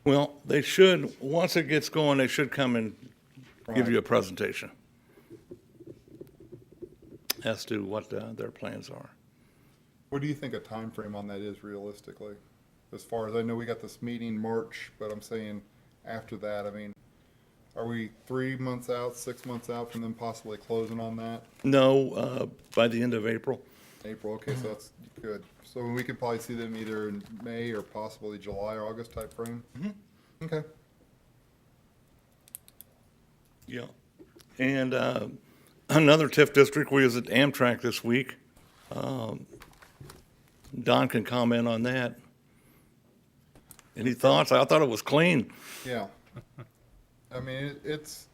Well, they should, once it gets going, they should come and give you a presentation as to what their plans are. What do you think a time frame on that is realistically? As far as I know, we got this meeting March, but I'm saying after that, I mean, are we 3 months out, 6 months out from them possibly closing on that? No, by the end of April. April, okay, so that's good. So we could probably see them either in May or possibly July or August type frame? Mm-hmm. Okay. Yeah. And another TIF district, we was at Amtrak this week. Don can comment on that. Any thoughts? I thought it was clean. Yeah. I mean, it's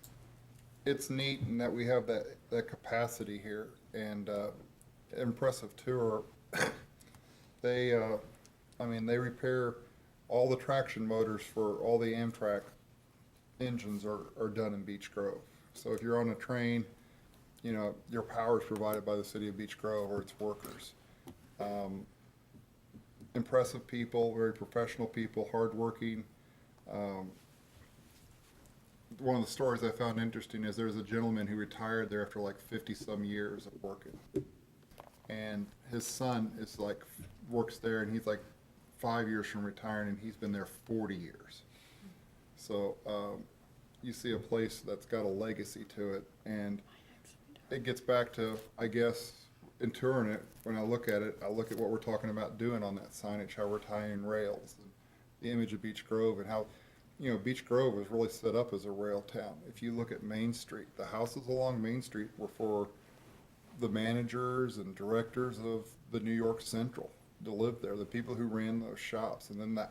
neat in that we have that capacity here and impressive tour. They repair all the traction motors for all the Amtrak engines are done in Beech Grove. So if you're on a train, you know, your power is provided by the city of Beech Grove or its workers. Impressive people, very professional people, hardworking. One of the stories I found interesting is there's a gentleman who retired there after like 50-some years of working. And his son is like, works there and he's like 5 years from retiring and he's been there 40 years. So you see a place that's got a legacy to it. And it gets back to, I guess, in touring it, when I look at it, I look at what we're talking about doing on that signage, how we're tying rails, and the image of Beech Grove and how, you know, Beech Grove was really set up as a rail town. If you look at Main Street, the houses along Main Street were for the managers and directors of the New York Central to live there, the people who ran those shops. And then the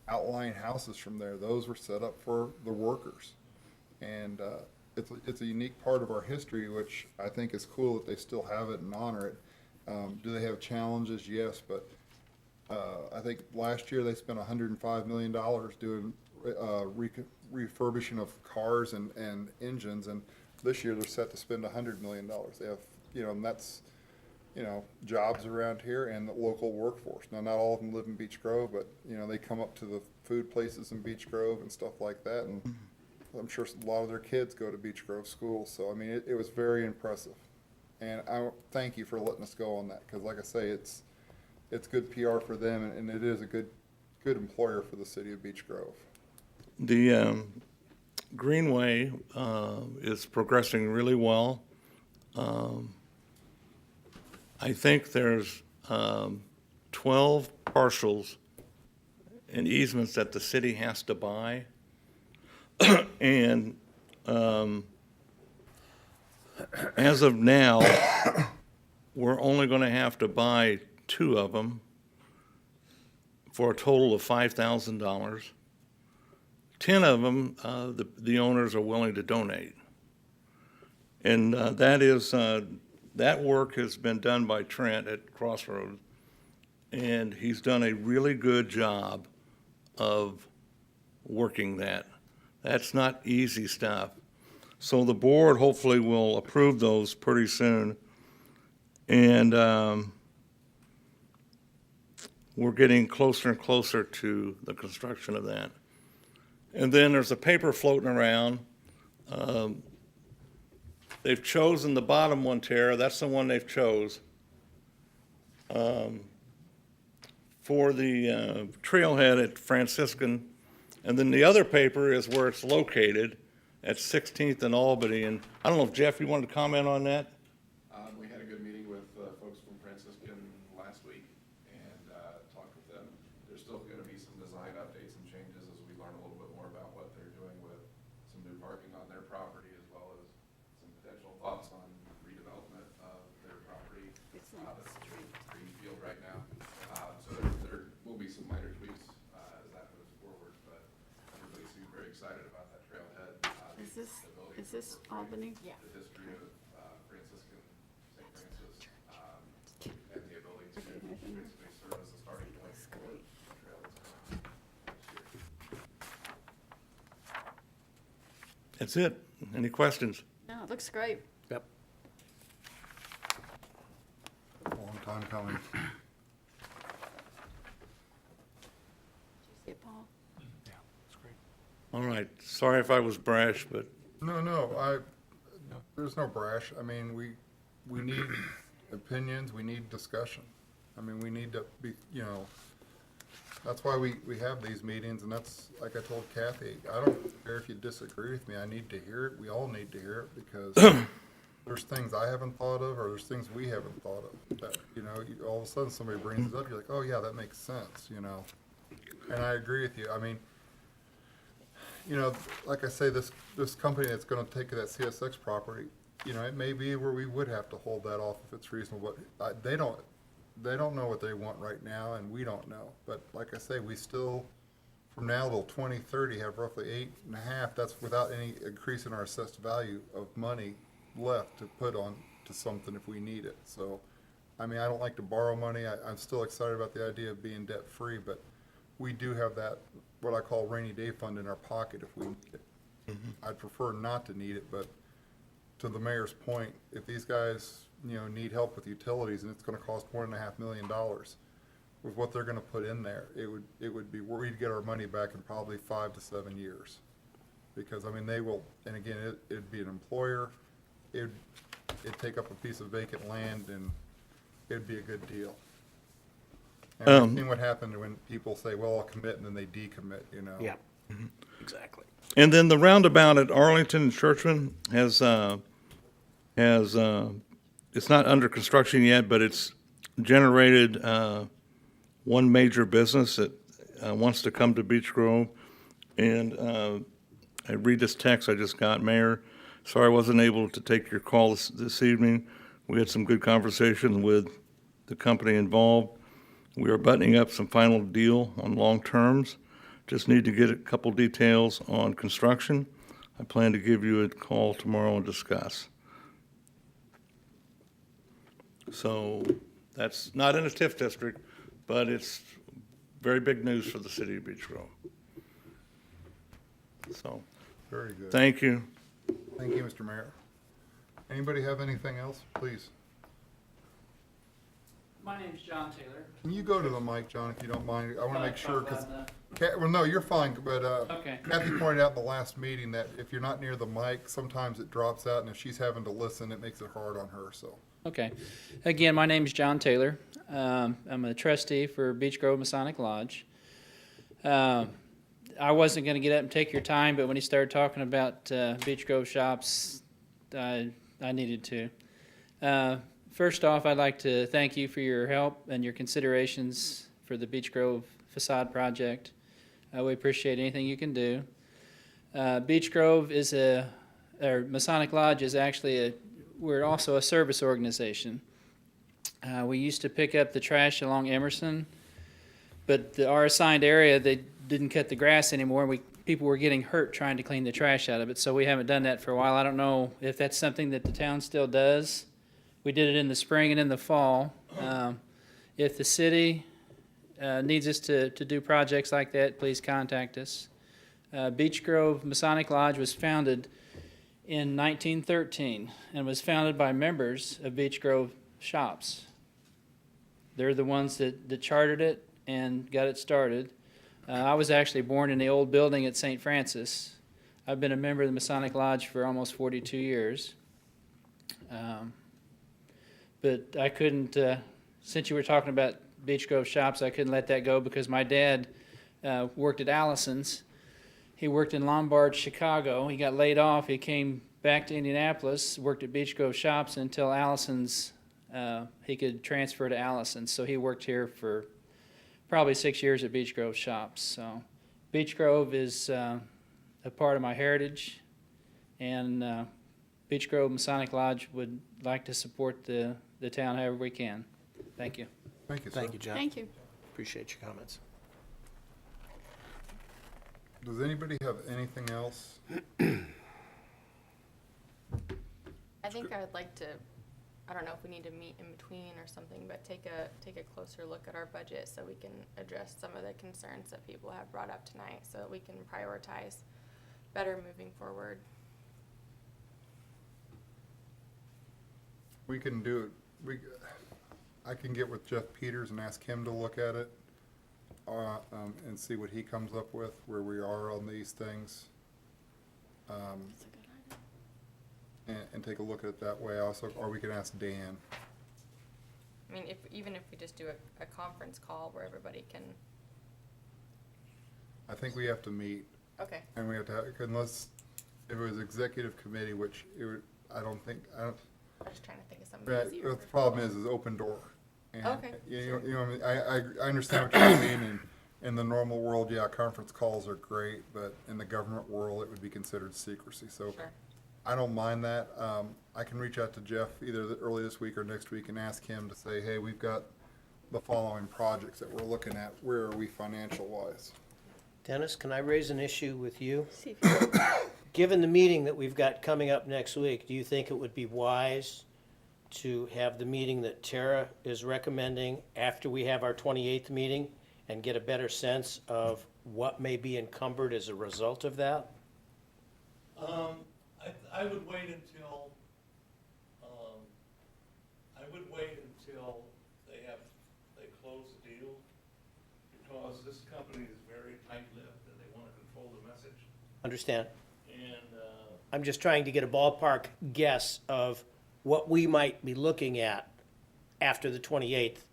outlying houses from there, those were set up for the workers. And it's a unique part of our history, which I think is cool that they still have it and honor it. Do they have challenges? Yes, but I think last year they spent $105 million doing refurbishing of cars and engines, and this year they're set to spend $100 million. They have, you know, and that's, you know, jobs around here and the local workforce. Now, not all of them live in Beech Grove, but, you know, they come up to the food places in Beech Grove and stuff like that, and I'm sure a lot of their kids go to Beech Grove School, so, I mean, it was very impressive. And I thank you for letting us go on that, because like I say, it's good PR for them, and it is a good employer for the city of Beech Grove. The Greenway is progressing really well. I think there's 12 parcels and easements that the city has to buy. And as of now, we're only going to have to buy 2 of them for a total of $5,000. 10 of them, the owners are willing to donate. And that work has been done by Trent at Crossroads, and he's done a really good job of working that. That's not easy stuff. So the board hopefully will approve those pretty soon. And we're getting closer and closer to the construction of that. And then there's a paper floating around. They've chosen the bottom one, Tara. That's the one they've chose. For the trailhead at Franciscan. And then the other paper is where it's located at 16th and Albany. And I don't know if, Jeff, you wanted to comment on that? We had a good meeting with folks from Franciscan last week and talked with them. There's still going to be some design updates and changes as we learn a little bit more about what they're doing with some new parking on their property, as well as some potential thoughts on redevelopment of their property. It's not a street. Greenfield right now. So there will be some minor tweaks as that moves forward, but everybody seems very excited about that trailhead. Is this Albany? Yeah. The history of Franciscan, St. Francis, and the ability to basically serve as a starting point for the trail that's coming. That's it. Any questions? No, it looks great. Yep. Long time coming. Did you see it, Paul? All right. Sorry if I was brash, but No, there's no brash. I mean, we need opinions, we need discussion. I mean, we need to be, you know, that's why we have these meetings, and that's, like I told Kathy, I don't care if you disagree with me, I need to hear it, we all need to hear it, because there's things I haven't thought of, or there's things we haven't thought of, that, you know, all of a sudden somebody brings it up, you're like, oh yeah, that makes sense, you know? And I agree with you, I mean, you know, like I say, this company that's gonna take that CSX property, you know, it may be where we would have to hold that off if it's reasonable, but they don't know what they want right now, and we don't know. But like I say, we still, from now till 2030, have roughly 8.5, that's without any increase in our assessed value of money left to put on to something if we need it. So, I mean, I don't like to borrow money, I'm still excited about the idea of being debt-free, but we do have that, what I call rainy day fund in our pocket if we need it. I'd prefer not to need it, but to the mayor's point, if these guys, you know, need help with utilities and it's gonna cost $1.5 million with what they're gonna put in there, it would be, we'd get our money back in probably 5 to 7 years. Because, I mean, they will, and again, it'd be an employer, it'd take up a piece of vacant land, and it'd be a good deal. And we've seen what happened when people say, well, I'll commit, and then they decommit, you know? Yeah, exactly. and then the roundabout at Arlington and Churchman has it's not under construction yet, but it's generated one major business that wants to come to Beech Grove. And I read this text I just got, Mayor, sorry I wasn't able to take your call this evening. We had some good conversations with the company involved. We are buttoning up some final deal on long terms. Just need to get a couple details on construction. I plan to give you a call tomorrow and discuss. So that's not in a TIF district, but it's very big news for the city of Beech Grove. So, Very good. thank you. Thank you, Mr. Mayor. Anybody have anything else, please? My name's John Taylor. Can you go to the mic, John, if you don't mind? I want to make sure, because, About, well, no, you're fine, but Okay. Kathy pointed out in the last meeting that if you're not near the mic, sometimes it drops out, and if she's having to listen, it makes it hard on her, so. Okay. Again, my name's John Taylor. I'm a trustee for Beech Grove Masonic Lodge. I wasn't going to get up and take your time, but when he started talking about Beech Grove shops, I needed to. First off, I'd like to thank you for your help and your considerations for the Beech Grove facade project. We appreciate anything you can do. Beech Grove is or Masonic Lodge is actually we're also a service organization. We used to pick up the trash along Emerson, but our assigned area, they didn't cut the grass anymore. People were getting hurt trying to clean the trash out of it, so we haven't done that for a while. I don't know if that's something that the town still does. We did it in the spring and in the fall. If the city needs us to do projects like that, please contact us. Beech Grove Masonic Lodge was founded in 1913 and was founded by members of Beech Grove shops. They're the ones that chartered it and got it started. I was actually born in the old building at St. Francis. I've been a member of the Masonic Lodge for almost 42 years. But I couldn't, since you were talking about Beech Grove shops, I couldn't let that go because my dad worked at Allison's. He worked in Lombard, Chicago. He got laid off. He came back to Indianapolis, worked at Beech Grove shops until Allison's, he could transfer to Allison's. So he worked here for probably 6 years at Beech Grove shops. So Beech Grove is a part of my heritage, and Beech Grove Masonic Lodge would like to support the town however we can. Thank you. Thank you, sir. Thank you, John. Thank you. Appreciate your comments. Does anybody have anything else? I think I would like to, I don't know if we need to meet in between or something, but take a closer look at our budget so we can address some of the concerns that people have brought up tonight so that we can prioritize better moving forward. We can do it. I can get with Jeff Peters and ask him to look at it, and see what he comes up with, where we are on these things. And take a look at it that way also, or we can ask Dan. I mean, even if we just do a conference call where everybody can, I think we have to meet, okay. and we have to have, unless, if it was executive committee, which it would, I don't think, I'm just trying to think of something right, easier. the problem is open door. And, Okay. You know, what I mean? I understand what you're saying, and in the normal world, yeah, conference calls are great, but in the government world, it would be considered secrecy, so. Sure. I don't mind that. I can reach out to Jeff either early this week or next week and ask him to say, hey, we've got the following projects that we're looking at. Where are we financial-wise? Dennis, can I raise an issue with you? See if you Given the meeting that we've got coming up next week, do you think it would be wise to have the meeting that Tara is recommending after we have our 28th meeting and get a better sense of what may be encumbered as a result of that? I would wait until, they close the deal, because this company is very tight-lipped and they want to control the message. Understand? And, I'm just trying to get a ballpark guess of what we might be looking at after the 28th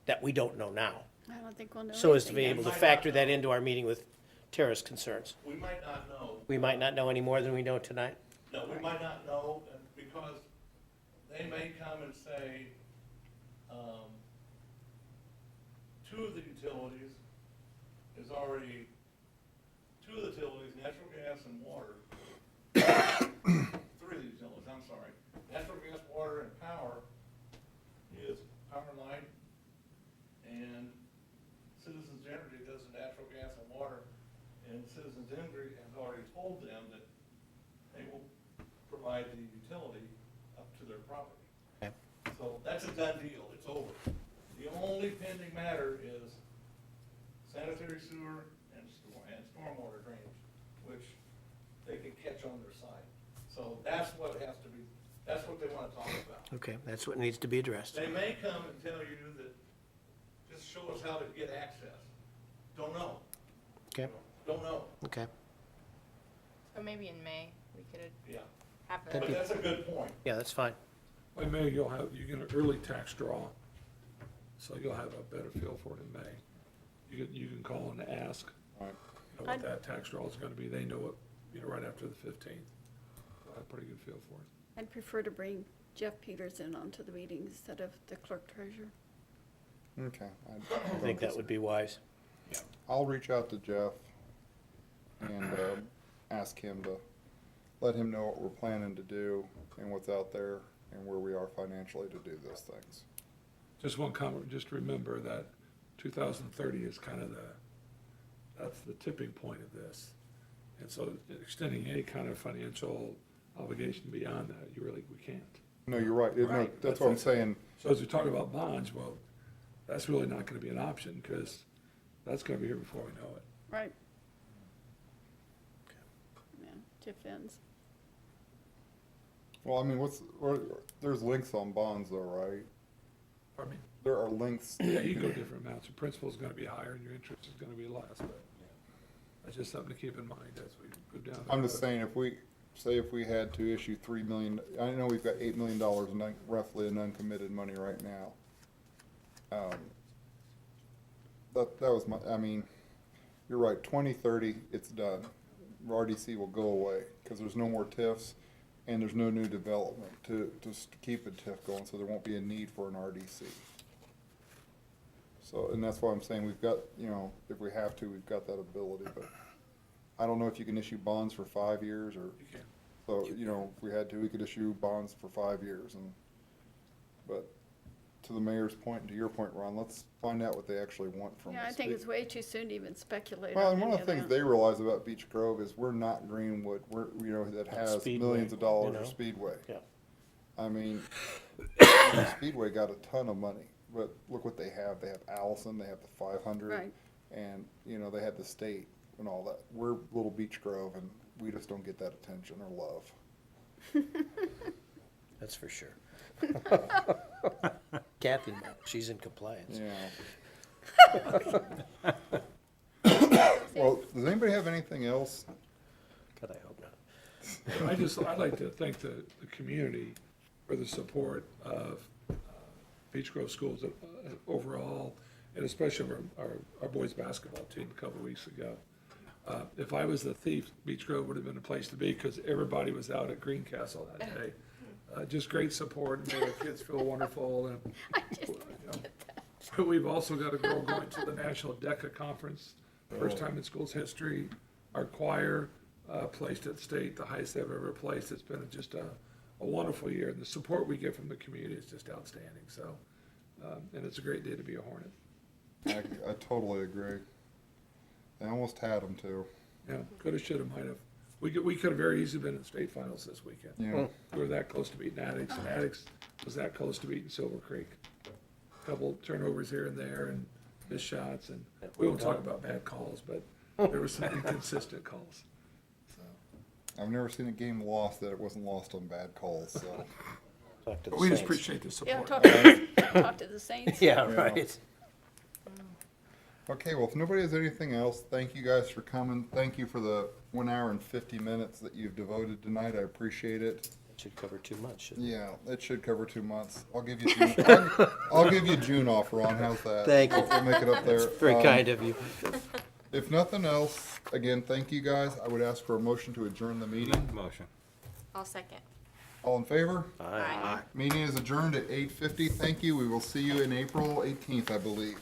that we don't know now, I don't think we'll know so as to be anything able to Might factor not that know. into our meeting with Tara's concerns. we might not know. We might not know any more than we know tonight. No, we might not know, because they may come and say, two of the utilities, natural gas and water, three of the utilities, I'm sorry, natural gas, water, and power is Power and Light, and Citizens Energy does the natural gas and water, and Citizens Energy has already told them that they will provide the utility up to their property. Okay. So that's a done deal, it's over. The only pending matter is sanitary sewer and stormwater drainage, which they can catch on their side. So that's what has to be, that's what they want to talk about. Okay, that's what needs to be addressed. They may come and tell you that how to get access. Don't know, Okay, don't know. okay. So maybe in May, we could Yeah. have That'd a, be- But that's a good point. Yeah, that's fine. By May, you get an early tax draw, so you'll have a better feel for it in May. You can call and ask, Right. you know, what that tax draw is gonna be, they know it, you know, right after the 15th. They'll have a pretty good feel for it. I'd prefer to bring Jeff Peters in onto the meeting instead of the clerk treasurer. Okay. I think that would be wise. I'll reach out to Jeff and ask him to let him know what we're planning to do and what's out there and where we are financially to do those things. Just one comment, just remember that 2030 is kind of that's the tipping point of this. And so extending any kind of financial obligation beyond that, we can't. No, you're right. No, Right. that's what I'm saying. So as we talk about bonds, well, that's really not gonna be an option, because that's gonna be here before we know it. Right. Yeah, TIF ends. Well, I mean, there's links on bonds though, right? Pardon me? There are links. Yeah, you go different amounts, your principal's gonna be higher and your interest is gonna be less, but that's just something to keep in mind as we go down. I'm just saying, if we had to issue $3 million, I know we've got $8 million roughly in uncommitted money right now. That was I mean, you're right, 2030, it's done. RDC will go away, because there's no more TIFs, and there's no new development to keep a TIF going, so there won't be a need for an RDC. So, and that's why I'm saying we've got, you know, if we have to, we've got that ability, but I don't know if you can issue bonds for 5 years, or, You can. so, you know, if we had to, we could issue bonds for 5 years, but to the mayor's point, and to your point, Ron, let's find out what they actually want from us. Yeah, I think it's way too soon to even speculate Well, on and one any of the things that. they realize about Beech Grove is we're not Greenwood, we're, you know, that has Speedway, millions of dollars you of know? Speedway. Yeah. I mean, Speedway got a ton of money, but look what they have Allison, they have the 500. Right. And, you know, they had the state and all that. We're little Beech Grove, and we just don't get that attention or love. That's for sure. Kathy, she's in compliance. Yeah. Well, does anybody have anything else? God, I hope not. I'd like to thank the community for the support of Beech Grove Schools overall, and especially our boys' basketball team a couple of weeks ago. If I was the thief, Beech Grove would have been a place to be, because everybody was out at Greencastle that day. Just great support, and made our kids feel wonderful, and, you know. But we've also got a girl going to the National DECA Conference, first time in school's history. Our choir placed at state, the highest they've ever placed. It's been just a wonderful year, and the support we get from the community is just outstanding, so, and it's a great day to be a Hornet. I totally agree. They almost had them too. Yeah, coulda, shoulda, might have. We could have very easily been in state finals this weekend. Yeah. We were that close to beating Addicts, and Addicts was that close to beating Silver Creek. Couple turnovers here and there, and missed shots, and we won't talk about bad calls, but there were some inconsistent calls. So, I've never seen a game lost that it wasn't lost on bad calls, so. Talk to the but we just Saints. appreciate the Yeah, support. talk to the Saints. Yeah, Yeah. right. Okay, well, if nobody has anything else, thank you guys for coming. Thank you for the 1 hour and 50 minutes that you've devoted tonight. I appreciate it. That should cover 2 months, shouldn't it? Yeah, it should cover 2 months. I'll give you June, I'll give you June off, Ron. How's that? Thank you. We'll make it up there. Very kind of you. If nothing else, again, thank you guys. I would ask for a motion to adjourn the meeting. Motion. I'll second. All in favor? Aye. Meeting is adjourned at 8:50. Thank you. We will see you in April 18th, I believe.